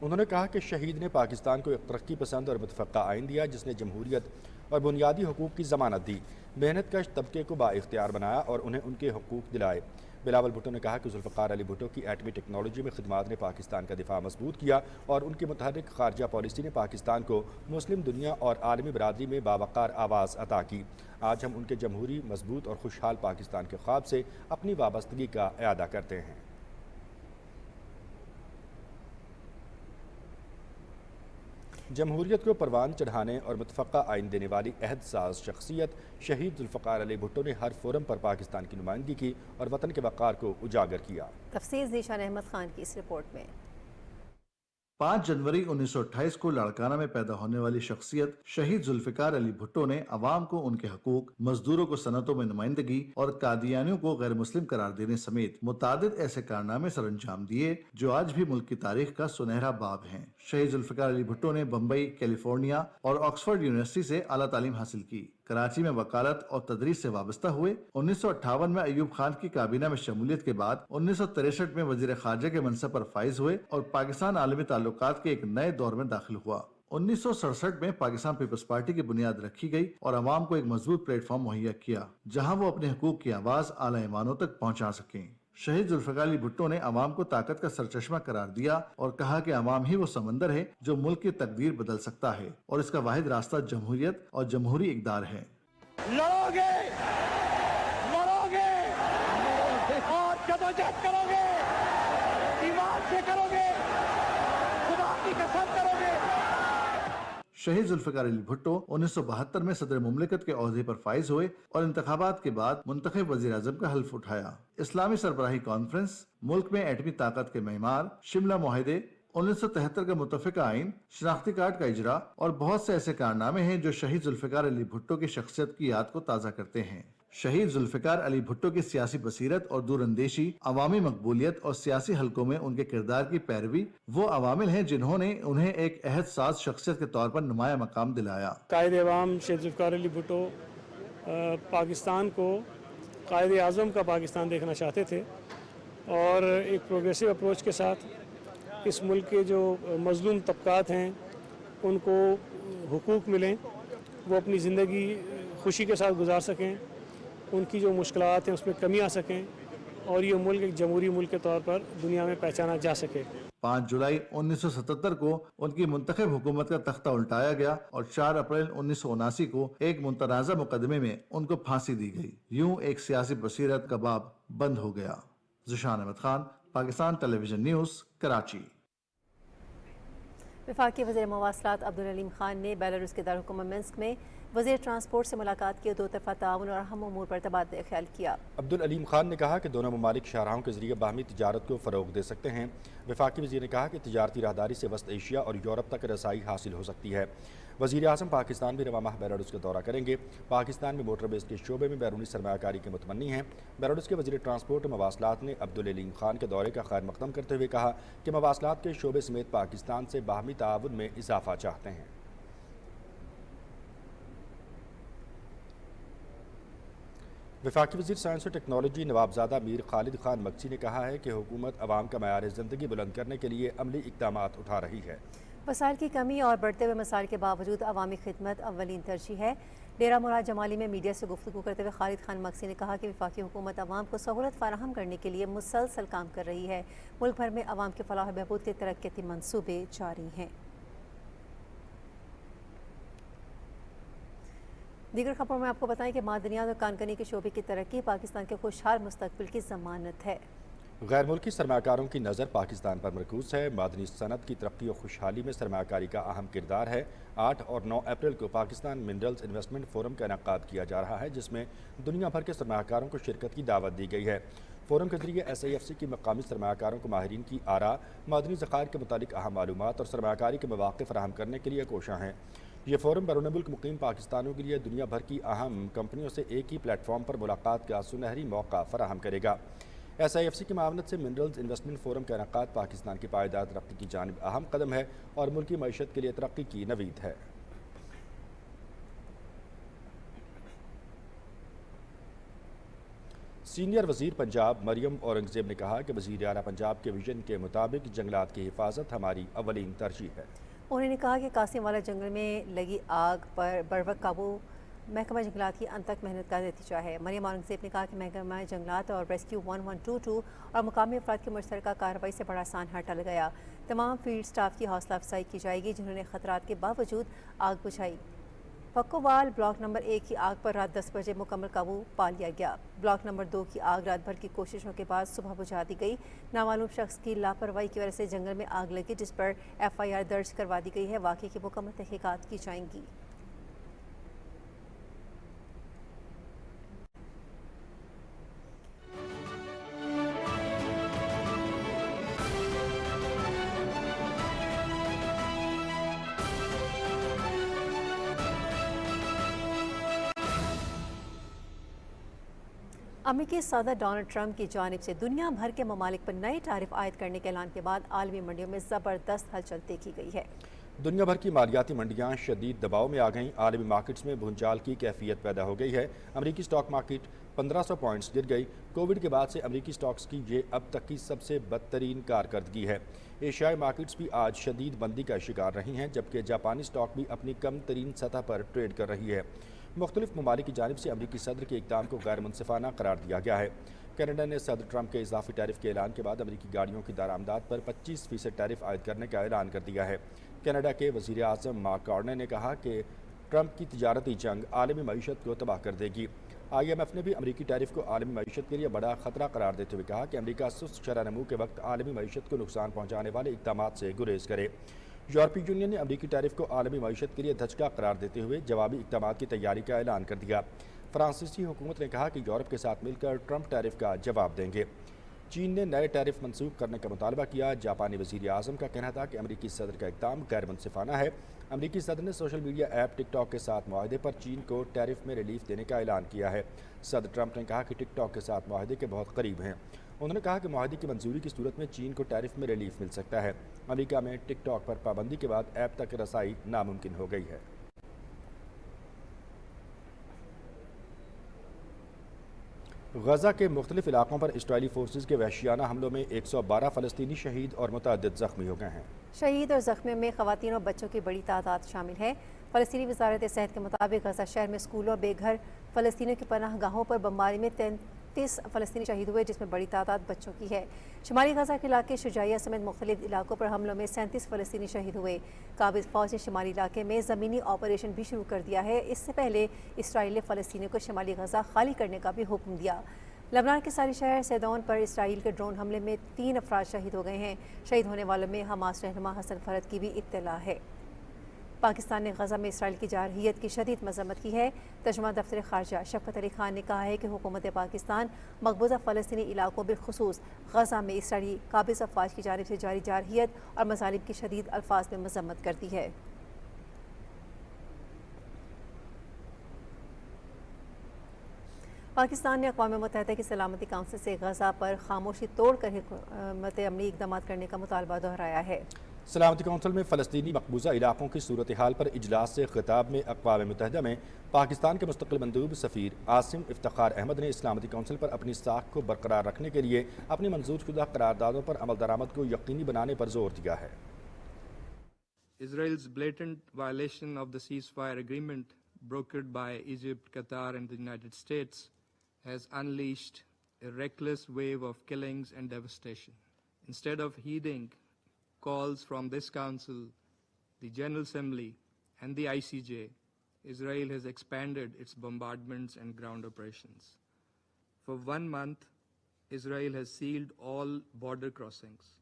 उन्होंने कहा कि शहीद ने पाकिस्तान को एक तरक्की पसंद और मुतफ़क्का आइन दिया जिसने जमहूरियत और बुनियादी हुकूक की ज़मानत दी, मेहनत कश तबके को बाइख्तियार बनाया और उन्हें उनके हुकूक दिलाए। बिलावल भुट्टो ने कहा कि जुल्फ़कार अली भुट्टो की एटमी टेक्नोलॉजी में खिदमात ने पाकिस्तान का दिफा मजबूत किया और उनकी मुतहर्रिक खारजा पॉलिसी ने पाकिस्तान को मुस्लिम दुनिया और आलमी बरादरी में बावक़ार आवाज़ अता की। आज हम उनके जमहूरी, मजबूत और खुशहाल पाकिस्तान के ख्वाब से अपनी वाबस्तगी का इआदा करते हैं। जमहूरियत को परवान चढ़ाने और मुतफ़क्का आइन देने वाली अहद साज शख्सियत शहीद जुल्फ़कार अली भुट्टो ने हर फोरम पर पाकिस्तान की नुमाइंदगी की और वतन के वक़ार को उजागर किया। तफसील ज़ीशान अहमद खान की इस रिपोर्ट में। 5 जनवरी 1928 को लाड़काना में पैदा होने वाली शख्सियत शहीद जुल्फ़कार अली भुट्टो ने अवाम को उनके हकूक, मजदूरों को सनतों में नुमाइंदगी और कादियानियों को गैर मुस्लिम करार देने समेत मुतादिद ऐसे कारनामे सर अंजाम दिए जो आज भी मुल्क की तारीख का सुनहरा बाब हैं। शहीद जुल्फ़कार अली भुट्टो ने बम्बई, कैलिफोर्निया और ऑक्सफोर्ड यूनिवर्सिटी से आला तालीम हासिल की। कराची में वकालत और तदरीस से वाबस्ता हुए। 1958 में अयूब खान की काबीना में शमूलियत के बाद 1963 में वजीर खारजा के मनसब पर फाइज हुए और पाकिस्तान आलमी ताल्लुकात के एक नए दौर में दाखिल हुआ। 1967 में पाकिस्तान पीपल्स पार्टी की बुनियाद रखी गई और अवाम को एक मजबूत प्लेटफॉर्म मुहैया किया जहां वो अपने हुकूक की आवाज आला ईमानों तक पहुंचा सकें। शहीद जुल्फ़कार अली भुट्टो ने अवाम को ताकत का सरचश्मा करार दिया और कहा कि अवाम ही वो समंदर है जो मुल्क की तकदीर बदल सकता है और इसका वाहिद रास्ता जमहूरियत और जमहूरी इक़्तिदार है। लड़ोगे, मरोगे और जदोजहद करोगे, ईमान से करोगे, खुदा की कसम करोगे। शहीद जुल्फ़कार अली भुट्टो 1972 में सदर मुमलिकत के ओहदे पर फाइज हुए और इंतखाबात के बाद मुंतखब वज़ीर आज़म का हल्फ उठाया। इस्लामी सरबराही कॉन्फ्रेंस, मुल्क में एटमी ताकत के मेहमार, शिमला मुआहदे, 1973 का मुतफ़िका आइन, शनाख्ती कार्ड का इजरा और बहुत से ऐसे कारनामे हैं जो शहीद जुल्फ़कार अली भुट्टो की शख्सियत की याद को ताज़ा करते हैं। शहीद जुल्फ़कार अली भुट्टो की सियासी बसीरत और दूरअंदेशी, अवामी मकबूलियत और सियासी हलकों में उनके किरदार की पैरवी वो अवामिल हैं जिन्होंने उन्हें एक अहद साज शख्सियत के तौर पर नुमाया मकाम दिलाया। कायदे अवाम शहीद जुल्फ़कार अली भुट्टो पाकिस्तान को कायदे आज़म का पाकिस्तान देखना चाहते थे और एक प्रोग्रेसिव अप्रोच के साथ इस मुल्क के जो मज़लूम तबकात हैं उनको हुकूक मिलें, वो अपनी ज़िंदगी खुशी के साथ गुजार सकें, उनकी जो मुश्किलात हैं उसमें कमी आ सकें और ये मुल्क एक जमहूरी मुल्क के तौर पर दुनिया में पहचाना जा सके। 5 जुलाई 1977 को उनकी मुंतखब हुकूमत का तख्ता उल्टाया गया और 4 अप्रैल 1979 को एक मुतनाज़ा मुकदमे में उनको फांसी दी गई। यूं एक सियासी बसीरत का बाब बंद हो गया। Zeeshan Ahmed Khan, Pakistan television news, Karachi. वफाकी वज़ीर मवासलात अब्दुल अलीम खान ने बेलारूस के दारहुकूमत मिन्स्क में वज़ीर ट्रांसपोर्ट से मुलाकात की और दो तरफ़ा ताउन और अहम उमूर पर तबादला ख्याल किया। अब्दुल अलीम खान ने कहा कि दोनों ममालिक शाहराहों के जरिए बाहमी तिजारत को फ़रोग दे सकते हैं। वफाकी वज़ीर ने कहा कि तिजारती राहदारी से वस्त एशिया और यूरोप तक रसाई हासिल हो सकती है। वज़ीर आज़म पाकिस्तान भी रवा माह बेलारूस का दौरा करेंगे। पाकिस्तान में मोटर बेस के शोबे में बैरूनी सरमायाकारी के मुतमन्नी हैं। बेलारूस के वज़ीर ट्रांसपोर्ट और मवासलात ने अब्दुल अलीम खान के दौरे का खैर मकदम करते हुए कहा कि मवासलात के शोबे समेत पाकिस्तान से बाहमी ताउन में इजाफा चाहते हैं। वफाकी वज़ीर साइंस और टेक्नोलॉजी नवाबजादा मीर खालिद खान मक्सी ने कहा है कि हुकूमत अवाम का मयार ज़िंदगी बुलंद करने के लिए अमली इक़दामात उठा रही है। वसाइल की कमी और बढ़ते हुए मसाइल के बावजूद अवामी खिदमत अव्वलीन तरजीह है। डेरा मुराद जमाली में मीडिया से गुफ्तगू करते हुए खालिद खान मक्सी ने कहा कि वफाकी हुकूमत अवाम को सहूलत फराहम करने के लिए मुसलसल काम कर रही है। मुल्क भर में अवाम के फलाह बहबूद के तरक्याती मनसूबे जारी हैं। दीगर खबरों में आपको बताएं कि मादनियात और कानकनी के शोबे की तरक्की पाकिस्तान के खुशहाल मुस्तकबिल की ज़मानत है। गैर मुल्की सरमाकारों की नज़र पाकिस्तान पर मरकूज है। मादनी सनत की तरक्की और खुशहाली में सरमाकारी का अहम किरदार है। 8 और 9 अप्रैल को पाकिस्तान मिनरल्स इन्वेस्टमेंट फोरम का इनेकाद किया जा रहा है, जिसमें दुनिया भर के सरमाकारों को शिरकत की दावत दी गई है। फोरम के जरिए SIFC की मकामी सरमाकारों को माहिरीन की आरा, मादनी ज़खायर के मुतालिक अहम मालूमात और सरमाकारी के मौक़े फराहम करने के लिए कोशां हैं। ये फोरम बैरून मुल्क मुकीम पाकिस्तानियों के लिए दुनिया भर की अहम कंपनियों से एक ही प्लेटफॉर्म पर मुलाकात का सुनहरी मौका फराहम करेगा। SIFC की मावनत से मिनरल्स इन्वेस्टमेंट फोरम का इनेकाद पाकिस्तान की पायदार तरक्की की जानिब अहम कदम है और मुल्की मईशत के लिए तरक्की की नवीद है। सीनियर वज़ीर पंजाब मरियम औरंगज़ेब ने कहा कि वज़ीर आला पंजाब के विजन के मुताबिक जंगलात की हिफाजत हमारी अव्वलीन तरजीह है। उन्होंने कहा कि कासिम वाला जंगल में लगी आग पर बरवक्त काबू महकमा जंगलात की अनथक मेहनत का नतीजा है। मरियम औरंगज़ेब ने कहा कि महकमा जंगलात और रेस्क्यू 1122 और मुकामी अफराद की मुश्तरका कार्रवाई से बड़ा सानहा टल गया। तमाम फील्ड स्टाफ की हौसला अफजाई की जाएगी जिन्होंने खतरात के बावजूद आग बुझाई। पक्कोवाल ब्लॉक नंबर 1 की आग पर रात 10 बजे मुकम्मल काबू पा लिया गया। ब्लॉक नंबर 2 की आग रात भर की कोशिशों के बाद सुबह बुझा दी गई। नामालूम शख्स की लापरवाही की वजह से जंगल में आग लगी, जिस पर FIR दर्ज करवा दी गई है। वाक़े की मुकम्मल तहकीकात की जाएंगी। अमेरिकी सदर डोनाल्ड ट्रंप की जानिब से दुनिया भर के ममालिक पर नए टैरिफ आयद करने के ऐलान के बाद आलमी मंडियों में ज़बरदस्त हलचल देखी गई है। दुनिया भर की मालियाती मंडियां शदीद दबाव में आ गईं। आलमी मार्केट्स में भूचाल की कैफियत पैदा हो गई है। अमेरिकी स्टॉक मार्केट 1500 पॉइंट्स गिर गई। कोविड के बाद से अमेरिकी स्टॉक्स की ये अब तक की सबसे बदतरीन कारकर्दगी है। एशियाई मार्केट्स भी आज शदीद मंदी का शिकार रही हैं, जबकि जापानी स्टॉक भी अपनी कम तरीन सतह पर ट्रेड कर रही है। मुख्तलिफ ममालिक की जानिब से अमरीकी सदर के इक़दाम को गैर मुनसिफाना करार दिया गया है। कनाडा ने सदर ट्रंप के इजाफी टैरिफ के ऐलान के बाद अमरीकी गाड़ियों की दरामदाद पर 25% टैरिफ आयद करने का ऐलान कर दिया है। कनाडा के वज़ीर आज़म मार्क कार्ने ने कहा कि ट्रंप की तिजारती जंग आलमी मईशत को तबाह कर देगी। IMF ने भी अमरीकी टैरिफ को आलमी मईशत के लिए बड़ा खतरा करार देते हुए कहा कि अमरीका सुस्त शरह नमू के वक्त आलमी मईशत को नुकसान पहुँचाने वाले इक़दामात से गुरेज करे। यूरोपीय यूनियन ने अमरीकी टैरिफ को आलमी मईशत के लिए धचका करार देते हुए जवाबी इक़दामात की तैयारी का ऐलान कर दिया। फ्रांसीसी हुकूमत ने कहा कि यूरोप के साथ मिलकर ट्रंप टैरिफ का जवाब देंगे। चीन ने नए टैरिफ मनसूख करने का मुतालबा किया। जापानी वज़ीर आज़म का कहना था कि अमरीकी सदर का इक़दाम गैर मुनसिफाना है। अमरीकी सदर ने सोशल मीडिया ऐप टिकटॉक के साथ मुआहदे पर चीन को टैरिफ में रिलीफ देने का ऐलान किया है। सदर ट्रंप ने कहा कि टिकटॉक के साथ मुआहदे के बहुत करीब हैं। उन्होंने कहा कि मुआहदे की मंजूरी की सूरत में चीन को टैरिफ में रिलीफ मिल सकता है। अमेरिका में टिकटॉक पर पाबंदी के बाद ऐप तक रसाई नामुमकिन हो गई है। غزہ کے مختلف علاقوں پر اسرائیلی فورسز کے وحشیانہ حملوں میں 112 فلسطینی شہید اور متعدد زخمی ہو گئے ہیں۔ شہید اور زخمیوں میں خواتین اور بچوں کی بڑی تعداد شامل ہے۔ فلسطینی وزارت صحت کے مطابق غزہ شہر میں اسکولوں اور بے گھر فلسطینیوں کی پناہ گاہوں پر بمباری میں 33 فلسطینی شہید ہوئے، جس میں بڑی تعداد بچوں کی ہے۔ شمالی غزہ کے علاقے شجاعیہ سمیت مختلف علاقوں پر حملوں میں 37 فلسطینی شہید ہوئے۔ قابض فوج نے شمالی علاقے میں زمینی آپریشن بھی شروع کر دیا ہے۔ اس سے پہلے اسرائیل نے فلسطینیوں کو شمالی غزہ خالی کرنے کا بھی حکم دیا۔ لبنان کے ساری شہر سیدون پر اسرائیل کے ڈرون حملے میں 3 افراد شہید ہو گئے ہیں۔ شہید ہونے والوں میں حماس رہنما حسن فرد کی بھی اطلاع ہے۔ پاکستان نے غزہ میں اسرائیل کی جارحیت کی شدید مذمت کی ہے۔ ترجمہ دفتر خارجہ شفقت علی خان نے کہا ہے کہ حکومت پاکستان مقبوضہ فلسطینی علاقوں بالخصوص غزہ میں اسرائیلی قابض افواج کی جانب سے جاری جارحیت اور مظالم کی شدید الفاظ میں مذمت کرتی ہے۔ پاکستان نے اقوام متحدہ کی سلامتی کونسل سے غزہ پر خاموشی توڑ کر حکمت عملی اقدامات کرنے کا مطالبہ دہرایا ہے۔ سلامتی کونسل میں فلسطینی مقبوضہ علاقوں کی صورتحال پر اجلاس سے خطاب میں اقوام متحدہ میں پاکستان کے مستقل مندوب سفیر عاصم افتخار احمد نے سلامتی کونسل پر اپنی ساکھ کو برقرار رکھنے کے لیے اپنی منظور شدہ قراردادوں پر عمل درآمد کو یقینی بنانے پر زور دیا ہے۔ Israel's blatant violation of the ceasefire agreement brokered by Egypt, Qatar and the United States has unleashed a reckless wave of killings and devastation. Instead of heeding calls from this Council, the General Assembly and the ICJ, Israel has expanded its bombardments and ground operations. For 1 month, Israel has sealed all border crossings,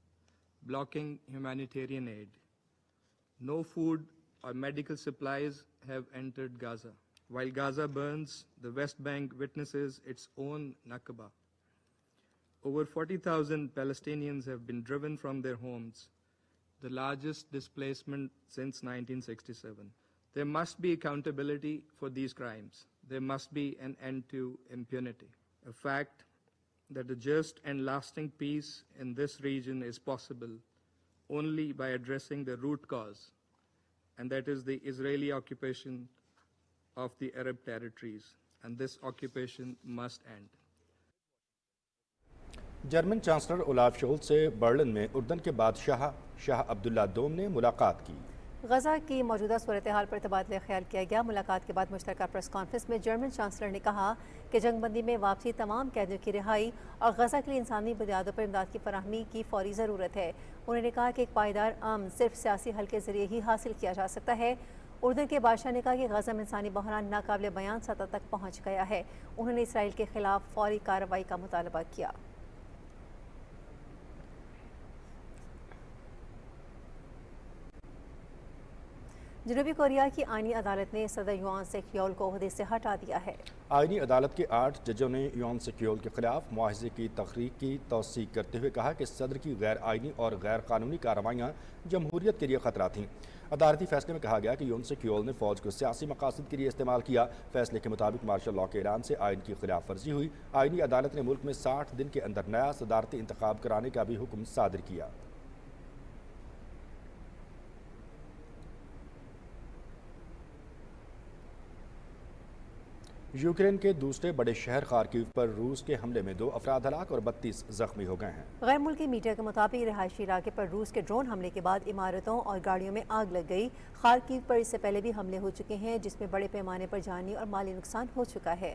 blocking humanitarian aid. No food or medical supplies have entered Gaza. While Gaza burns, the West Bank witnesses its own Nakba. Over 40,000 Palestinians have been driven from their homes, the largest displacement since 1967. There must be accountability for these crimes. There must be an end to impunity. A fact that a just and lasting peace in this region is possible only by addressing the root cause, and that is the Israeli occupation of the Arab territories, and this occupation must end. German chancellor Olaf Scholz سے Berlin میں اردن کے بادشاہ شاہ عبداللہ دوم نے ملاقات کی۔ غزہ کی موجودہ صورتحال پر تبادلہ خیال کیا گیا۔ ملاقات کے بعد مشترکہ پریس کانفرنس میں جرمن چانسلر نے کہا کہ جنگ بندی میں واپسی، تمام قیدیوں کی رہائی اور غزہ کے لیے انسانی بنیادوں پر امداد کی فراہمی کی فوری ضرورت ہے۔ انہوں نے کہا کہ ایک پائیدار امن صرف سیاسی حل کے ذریعے ہی حاصل کیا جا سکتا ہے۔ اردن کے بادشاہ نے کہا کہ غزہ میں انسانی بحران ناقابل بیان سطح تک پہنچ گیا ہے۔ انہوں نے اسرائیل کے خلاف فوری کارروائی کا مطالبہ کیا۔ جنوبی کوریا کی آئینی عدالت نے صدر یوان سیکیول کو عہدے سے ہٹا دیا ہے۔ آئینی عدالت کے 8 ججوں نے یون سیکیول کے خلاف معاہدے کی تحریک کی توثیق کرتے ہوئے کہا کہ صدر کی غیر آئینی اور غیر قانونی کارروائیاں جمہوریت کے لیے خطرہ تھیں۔ عدالتی فیصلے میں کہا گیا کہ یون سیکیول نے فوج کو سیاسی مقاصد کے لیے استعمال کیا۔ فیصلے کے مطابق مارشل لاء کے اعلان سے آئین کی خلاف ورزی ہوئی۔ آئینی عدالت نے ملک میں 60 دن کے اندر نیا صدارتی انتخاب کرانے کا بھی حکم صادر کیا۔ یوکرین کے دوسرے بڑے شہر خارکیو پر روس کے حملے میں 2 افراد ہلاک اور 32 زخمی ہو گئے ہیں۔ غیر ملکی میڈیا کے مطابق رہائشی علاقے پر روس کے ڈرون حملے کے بعد عمارتوں اور گاڑیوں میں آگ لگ گئی۔ خارکیو پر اس سے پہلے بھی حملے ہو چکے ہیں، جس میں بڑے پیمانے پر جانی اور مالی نقصان ہو چکا ہے۔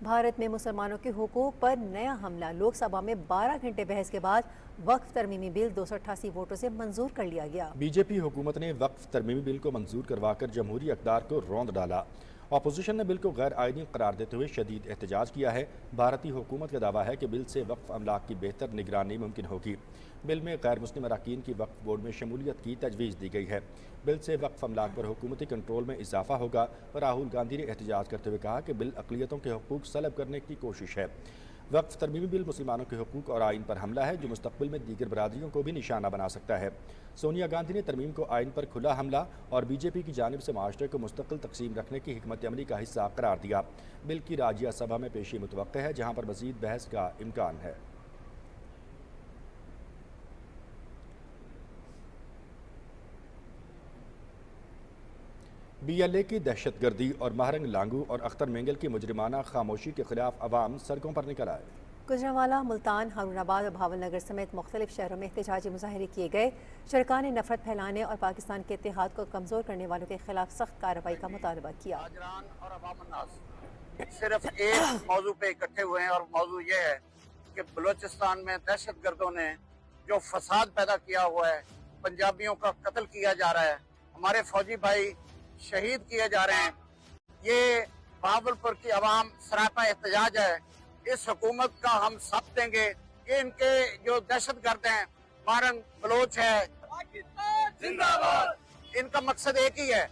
بھارت میں مسلمانوں کے حقوق پر نیا حملہ۔ لوک سبھا میں 12 گھنٹے بحث کے بعد وقف ترمیمی بل 288 ووٹوں سے منظور کر لیا گیا۔ بی جے پی حکومت نے وقف ترمیمی بل کو منظور کروا کر جمہوری اقدار کو روند ڈالا۔ اپوزیشن نے بل کو غیر آئینی قرار دیتے ہوئے شدید احتجاج کیا ہے۔ بھارتی حکومت کا دعویٰ ہے کہ بل سے وقف املاک کی بہتر نگرانی ممکن ہوگی۔ بل میں غیر مسلم اراکین کی وقف بورڈ میں شمولیت کی تجویز دی گئی ہے۔ بل سے وقف املاک پر حکومتی کنٹرول میں اضافہ ہوگا۔ راہل گاندھی نے احتجاج کرتے ہوئے کہا کہ بل اقلیتوں کے حقوق سلب کرنے کی کوشش ہے۔ وقف ترمیمی بل مسلمانوں کے حقوق اور آئین پر حملہ ہے، جو مستقبل میں دیگر برادریوں کو بھی نشانہ بنا سکتا ہے۔ سونیا گاندھی نے ترمیم کو آئین پر کھلا حملہ اور بی جے پی کی جانب سے معاشرے کو مستقل تقسیم رکھنے کی حکمت عملی کا حصہ قرار دیا۔ بل کی راجیہ سبھا میں پیشی متوقع ہے، جہاں پر مزید بحث کا امکان ہے۔ BLA کی دہشت گردی اور مہرنگ لانگو اور اختر مینگل کی مجرمانہ خاموشی کے خلاف عوام سڑکوں پر نکل آئے۔ گجرانوالہ، ملتان، ہارون آباد اور بھاول نگر سمیت مختلف شہروں میں احتجاجی مظاہرے کیے گئے۔ شرکاء نے نفرت پھیلانے اور پاکستان کے اتحاد کو کمزور کرنے والوں کے خلاف سخت کارروائی کا مطالبہ کیا۔ اور عوام الناس صرف ایک موضوع پہ اکٹھے ہوئے ہیں، اور موضوع یہ ہے کہ بلوچستان میں دہشت گردوں نے جو فساد پیدا کیا ہوا ہے، پنجابیوں کا قتل کیا جا رہا ہے، ہمارے فوجی بھائی شہید کیے جا رہے ہیں، یہ بہاولپور کی عوام سراپا احتجاج ہے۔ اس حکومت کا ہم ساتھ دیں گے کہ ان کے جو دہشت گرد ہیں، مارنگ بلوچ ہے، زندہ باد، ان کا مقصد ایک ہی ہے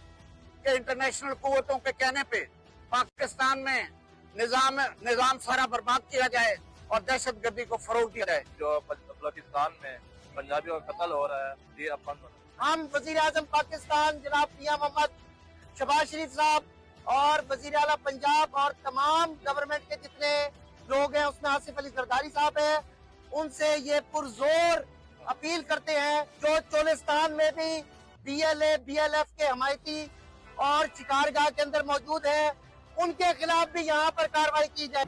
کہ انٹرنیشنل قوتوں کے کہنے پہ پاکستان میں نظام سارا برباد کیا جائے اور دہشت گردی کو فروغ دیا جائے۔ جو بلوچستان میں پنجابیوں کا قتل ہو رہا ہے، یہ اپن ہم وزیر اعظم پاکستان جناب میاں محمد شہباز شریف صاحب اور وزیر اعلیٰ پنجاب اور تمام گورنمنٹ کے جتنے لوگ ہیں، اس میں آصف علی زرداری صاحب ہیں، ان سے یہ پرزور اپیل کرتے ہیں جو چولستان میں بھی BLA BLF کے حمایتی اور شکارگاہ کے اندر موجود ہیں، ان کے خلاف بھی یہاں پر کارروائی کی جائے۔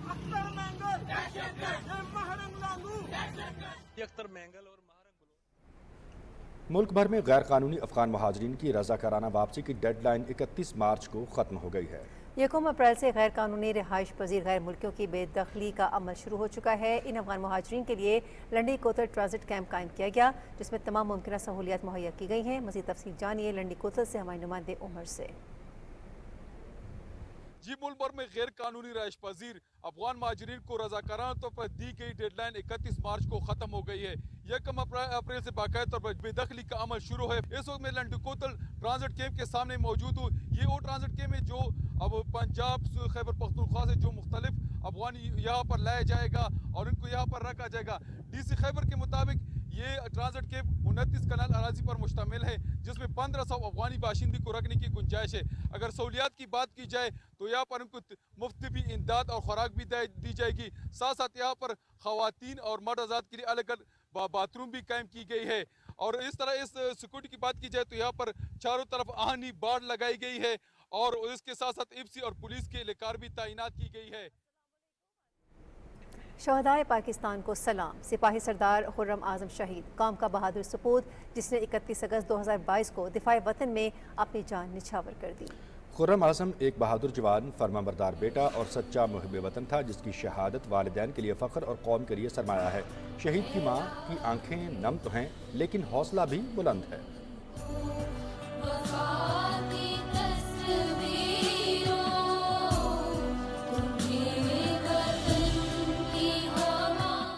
ملک بھر میں غیر قانونی افغان مہاجرین کی رضاکارانہ واپسی کی ڈیڈ لائن 31 مارچ کو ختم ہو گئی ہے۔ 1 اپریل سے غیر قانونی رہائش پذیر غیر ملکیوں کی بے دخلی کا عمل شروع ہو چکا ہے۔ ان افغان مہاجرین کے لیے لنڈی کوتل ٹرانزٹ کیمپ قائم کیا گیا، جس میں تمام ممکنہ سہولیات مہیا کی گئی ہیں۔ مزید تفصیل جانیے لنڈی کوتل سے ہمارے نمائندے عمر سے۔ جی، ملک بھر میں غیر قانونی رہائش پذیر افغان مہاجرین کو رضاکارانہ طور پر دی گئی ڈیڈ لائن 31 مارچ کو ختم ہو گئی ہے۔ 1 اپریل سے باقاعدہ طور پر بے دخلی کا عمل شروع ہے۔ اس وقت میں لنڈی کوتل ٹرانزٹ کیمپ کے سامنے موجود ہوں۔ یہ وہ ٹرانزٹ کیمپ ہے جو اب پنجاب، خیبر پختونخوا سے جو مختلف افغانی یہاں پر لایا جائے گا اور ان کو یہاں پر رکھا جائے گا۔ DC خیبر کے مطابق یہ ٹرانزٹ کیمپ 29 کنال اراضی پر مشتمل ہے، جس میں 1500 افغانی باشندے کو رکھنے کی گنجائش ہے۔ اگر سہولیات کی بات کی جائے تو یہاں پر ان کو مفت بھی امداد اور خوراک بھی دی جائے گی۔ ساتھ ساتھ یہاں پر خواتین اور مرد حضرات کے لیے الگ الگ باتھ روم بھی قائم کی گئی ہے۔ اور اس طرح اس سیکورٹی کی بات کی جائے تو یہاں پر چاروں طرف آہنی باڑ لگائی گئی ہے اور اس کے ساتھ ساتھ IFC اور پولیس کے اہلکار بھی تعینات کی گئی ہے۔ شہدائے پاکستان کو سلام۔ سپاہی سردار خرم اعظم شہید، قوم کا بہادر سپوت، جس نے 31 اگست 2022 کو دفاع وطن میں اپنی جان نچھاور کر دی۔ خرم اعظم ایک بہادر جوان، فرمانبردار بیٹا اور سچا محب وطن تھا، جس کی شہادت والدین کے لیے فخر اور قوم کے لیے سرمایہ ہے۔ شہید کی ماں کی آنکھیں نم تو ہیں لیکن حوصلہ بھی بلند ہے۔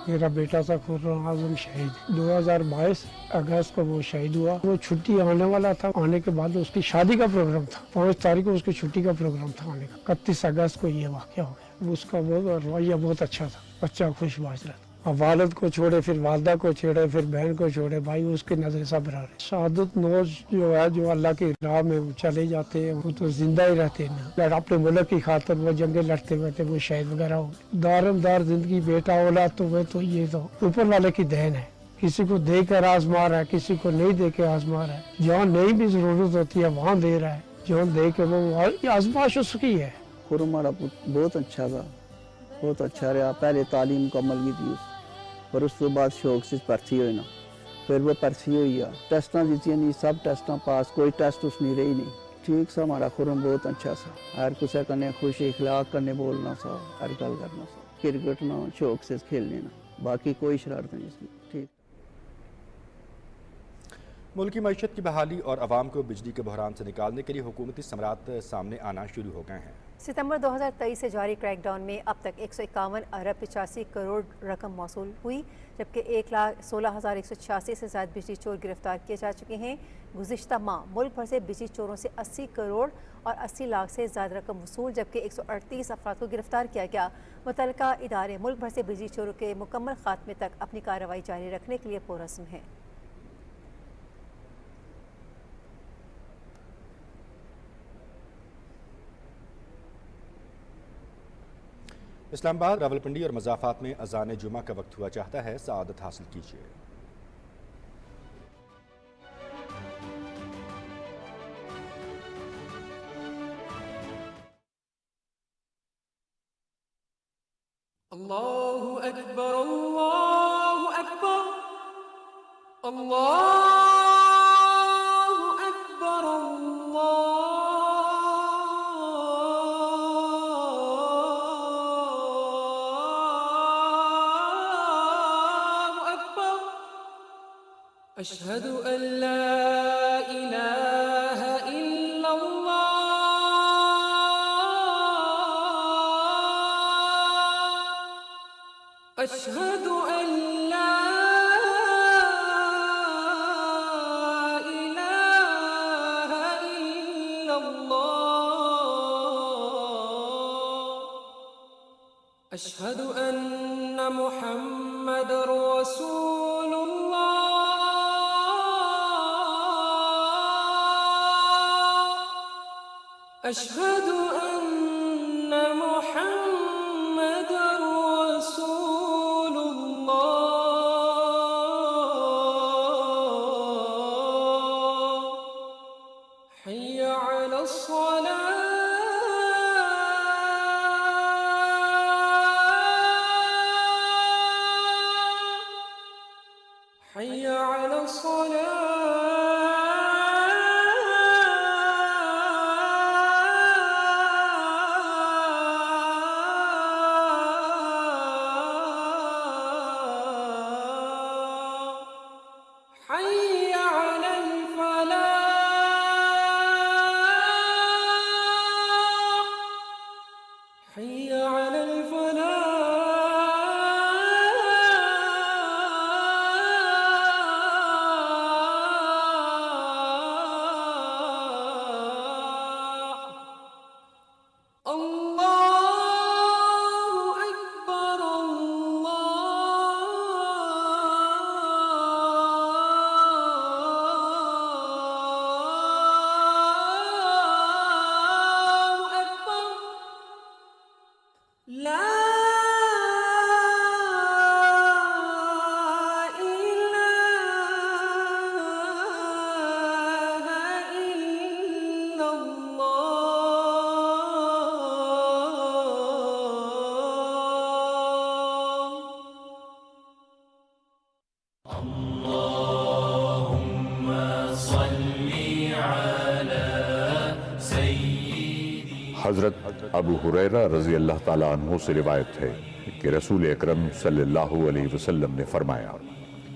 میرا بیٹا تھا خرم اعظم شہید، 2022 اگست کو وہ شہید ہوا۔ وہ چھٹی آنے والا تھا، آنے کے بعد اس کی شادی کا پروگرام تھا، 5 تاریخ کو اس کی چھٹی کا پروگرام تھا آنے کا۔ 31 اگست کو یہ واقعہ ہو گیا۔ اس کا رویہ بہت اچھا تھا، بچہ خوش باش رہتا۔ والد کو چھوڑے، پھر والدہ کو چھوڑے، پھر بہن کو چھوڑے، بھائی اس کے نظر سب رہے۔ شہادت نوش جو ہے، جو اللہ کی راہ میں چلے جاتے ہیں، وہ تو زندہ ہی رہتے ہیں۔ اپنے ملک کی خاطر وہ جنگیں لڑتے ہوئے تھے، وہ شہید وغیرہ ہو گئے۔ دارمدار زندگی، بیٹا اولاد تو وہ تو یہ تو اوپر والے کی دین ہے۔ کسی کو دے کر آزما رہا ہے، کسی کو نہیں دے کے آزما رہا ہے۔ جہاں نہیں بھی ضرورت ہوتی ہے وہاں دے رہا ہے، جہاں دے کے وہ آزمائش اس کی ہے۔ خرم ہمارا بہت اچھا تھا، بہت اچھا رہا۔ پہلے تعلیم مکمل کی تھی اور اس کے بعد شوق سے پرچی ہوئی نا، پھر وہ پرچی ہوئی ہے، ٹیسٹاں دیتی نہیں، سب ٹیسٹاں پاس، کوئی ٹیسٹ اس نہیں رہی نہیں۔ ٹھیک سا ہمارا خرم بہت اچھا سا، ہر کسی کرنے خوش اخلاق کرنے بولنا سا، ہر گل کرنا سا، کرکٹ نہ شوق سے کھیلنے نا، باقی کوئی شرارت نہیں اس کی۔ ٹھیک۔ ملکی معیشت کی بحالی اور عوام کو بجلی کے بحران سے نکالنے کے لیے حکومتی ثمرات سامنے آنا شروع ہو گئے ہیں۔ ستمبر 2023 سے جاری کریک ڈاؤن میں اب تک 151 ارب 85 کروڑ رقم موصول ہوئی، جبکہ 1,16,186 سے زائد بجلی چور گرفتار کیے جا چکے ہیں۔ گزشتہ ماہ ملک بھر سے بجلی چوروں سے 80 کروڑ اور 80 لاکھ سے زائد رقم وصول، جبکہ 138 افراد کو گرفتار کیا گیا۔ متعلقہ ادارے ملک بھر سے بجلی چوروں کے مکمل خاتمے تک اپنی کارروائی جاری رکھنے کے لیے پرعزم ہیں۔ اسلام آباد، راولپنڈی اور مضافات میں اذان جمعہ کا وقت ہوا چاہتا ہے، سعادت حاصل کیجیے۔ الله أكبر الله أكبر الله أكبر الله أكبر أشهد أن لا إله إلا الله أشهد أن لا إله إلا الله أشهد أن محمد رسول الله أشهد أن محمد رسول الله حي على الصلاة حي على الصلاة حي على الفلاح حي على الفلاح الله أكبر الله أكبر لا إله إلا اللهم صل على سيدي حضرت ابو ہریرہ رضی اللہ تعالیٰ عنہ سے روایت ہے کہ رسول اکرم صلی اللہ علیہ وسلم نے فرمایا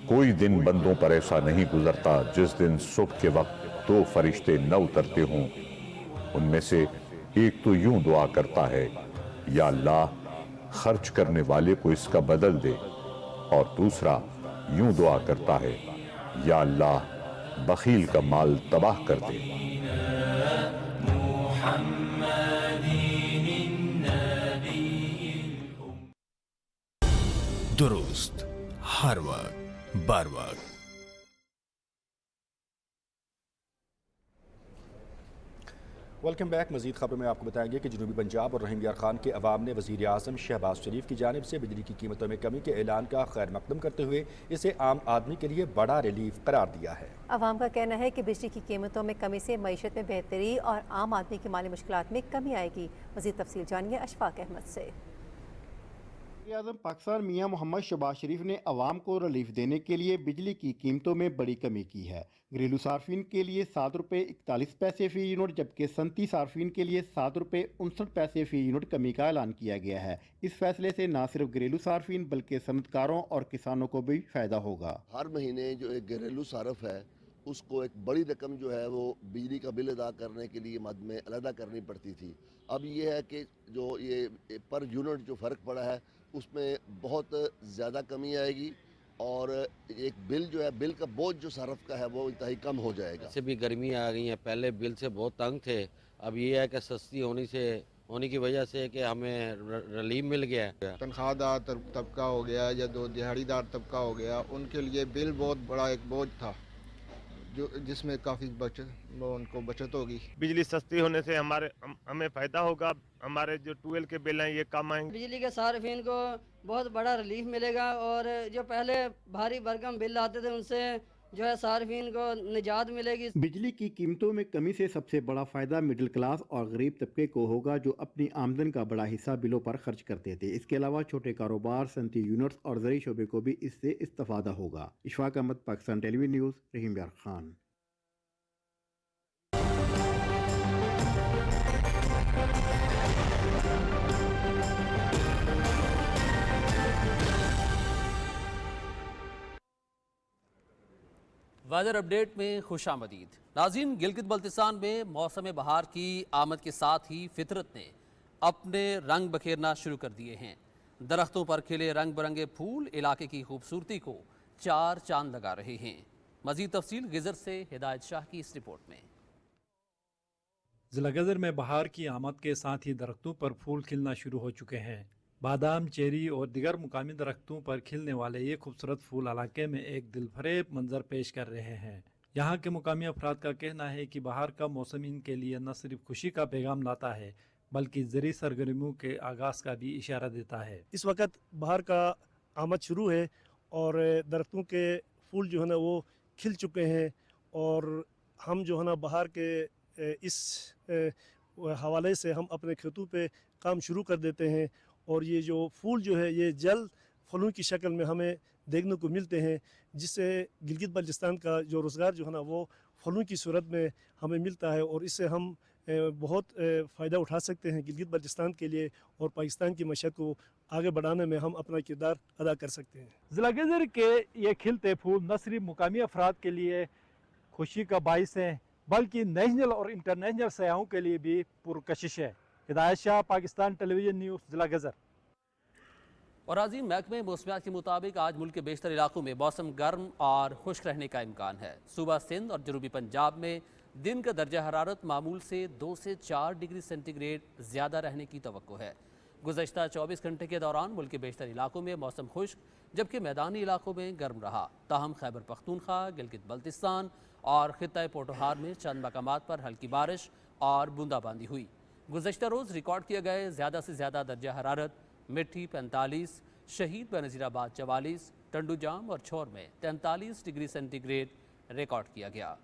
کوئی دن بندوں پر ایسا نہیں گزرتا جس دن صبح کے وقت دو فرشتے نہ اترتے ہوں ان میں سے ایک تو یوں دعا کرتا ہے یا اللہ خرچ کرنے والے کو اس کا بدل دے اور دوسرا یوں دعا کرتا ہے یا اللہ بخیل کا مال تباہ کر دے محمد النبي درست ہر وقت بر وقت ویلکم بیک. مزید خبروں میں آپ کو بتائیں گے کہ جنوبی پنجاب اور رحیم یار خان کے عوام نے وزیر اعظم شہباز شریف کی جانب سے بجلی کی قیمتوں میں کمی کے اعلان کا خیر مقدم کرتے ہوئے اسے عام آدمی کے لیے بڑا ریلیف قرار دیا ہے. عوام کا کہنا ہے کہ بجلی کی قیمتوں میں کمی سے معیشت میں بہتری اور عام آدمی کی مالی مشکلات میں کمی آئے گی. مزید تفصیل جانیے اشفاق احمد سے. وزیر اعظم پاکستان میاں محمد شہباز شریف نے عوام کو ریلیف دینے کے لیے بجلی کی قیمتوں میں بڑی کمی کی ہے. گھریلو صارفین کے لیے 7 روپے 41 پیسے فی یونٹ جبکہ صنعتی صارفین کے لیے 7 روپے 59 پیسے فی یونٹ کمی کا اعلان کیا گیا ہے. اس فیصلے سے نہ صرف گھریلو صارفین بلکہ صنعت کاروں اور کسانوں کو بھی فائدہ ہوگا. ہر مہینے جو ایک گھریلو صارف ہے اس کو ایک بڑی رقم جو ہے وہ بجلی کا بل ادا کرنے کے لیے مد میں علیحدہ کرنی پڑتی تھی. اب یہ ہے کہ جو یہ پر یونٹ جو فرق پڑا ہے اس میں بہت زیادہ کمی آئے گی اور ایک بل جو ہے بل کا بوجھ جو صرف کا ہے وہ انتہائی کم ہو جائے گا. ایسے بھی گرمی آ گئی ہیں, پہلے بل سے بہت تنگ تھے, اب یہ ہے کہ سستی ہونے کی وجہ سے کہ ہمیں ریلیف مل گیا ہے. تنخواہ دار طبقہ ہو گیا یا دو دہاڑی دار طبقہ ہو گیا, ان کے لیے بل بہت بڑا ایک بوجھ تھا جو جس میں کافی ان کو بچت ہوگی. بجلی سستی ہونے سے ہمیں فائدہ ہوگا, ہمارے جو ٹویل کے بل ہیں یہ کم آئیں گے. بجلی کے صارفین کو بہت بڑا ریلیف ملے گا اور جو پہلے بھاری بھرکم بل آتے تھے ان سے जो है सार्फिन को निजात मिलेगी। बिजली की कीमतों में कमी से सबसे बड़ा फायदा मिडिल क्लास और गरीब तबके को होगा, जो अपनी आमदन का बड़ा हिस्सा बिलों पर खर्च करते थे। इसके अलावा छोटे कारोबार, सनती यूनिट्स और ज़रूरी शोबे को भी इससे इस्तेफादा होगा। इशफाक अहमद, पाकिस्तान टेलीविजन न्यूज़, रहीम यार खान। वेदर अपडेट में खुशामदीद। नाज़रीन, गिलगित बल्तिस्तान में मौसम बहार की आमद के साथ ही फितरत ने अपने रंग बखेरना शुरू कर दिए हैं। दरख्तों पर खिले रंग बिरंगे फूल इलाके की खूबसूरती को चार चांद लगा रहे हैं। मज़ीद तफसील गिजर से हिदायत शाह की इस रिपोर्ट में। ज़िला गजर में बहार की आमद के साथ ही दरख्तों पर फूल खिलना शुरू हो चुके हैं। बादाम, चेरी और दिगर मुकामी दरख्तों पर खिलने वाले ये खूबसूरत फूल इलाके में एक दिलफरेब मंजर पेश कर रहे हैं। यहाँ के मुकामी अफराद का कहना है कि बहार का मौसम इनके लिए न सिर्फ खुशी का पैगाम लाता है बल्कि ज़रूरी सरगर्मियों के आगाज़ का भी इशारा देता है। इस वक्त बहार का आमद शुरू है और दरख्तों के फूल जो है ना वो खिल चुके हैं और हम जो है ना बहार के इस हवाले से हम अपने खेतों पे काम शुरू कर देते हैं और ये जो फूल जो है ये जल फलों की शक्ल में हमें देखने को मिलते हैं, जिससे गिलगित बल्तिस्तान का जो रोज़गार जो है ना वो फलों की सूरत में हमें मिलता है और इससे हम बहुत फ़ायदा उठा सकते हैं गिलगित बल्तिस्तान के लिए और पाकिस्तान की मशक़त को आगे बढ़ाने में हम अपना किरदार अदा कर सकते हैं। ज़िला गजर के ये खिलते फूल न सिर्फ मुकामी अफराद के लिए खुशी का बाइस हैं बल्कि नेशनल और इंटरनेशनल सयाहों के लिए भी पुरकशिश है। हिदायत शाह, पाकिस्तान टेलीविजन न्यूज़, ज़िला गजर। और आज़ीन, महकमे मौसमियात के मुताबिक आज मुल्क के बेशतर इलाकों में मौसम गर्म और खुश्क रहने का इम्कान है। सूबा सिंध और जनूबी पंजाब में दिन का दर्जा हरारत मामूल से 2 से 4 डिग्री सेंटीग्रेड ज़्यादा रहने की तवक्को है। गुज़श्ता 24 घंटे के दौरान मुल्क के बेशतर इलाकों में मौसम खुश्क जबकि मैदानी इलाकों में गर्म रहा। ताहम खैबर पख्तूनख्वा, गिलगित बल्तिस्तान और खित्ता पोटोहार में चंद मकामात पर हल्की बारिश और बूंदाबांदी हुई। गुज़श्ता रोज़ रिकॉर्ड किए गए ज़्यादा से ज़्यादा दर्जा हरारत मिट्टी 45, शहीद बनज़ीराबाद 44, टंडू जाम और छोर में 43 डिग्री सेंटीग्रेड रिकॉर्ड किया गया।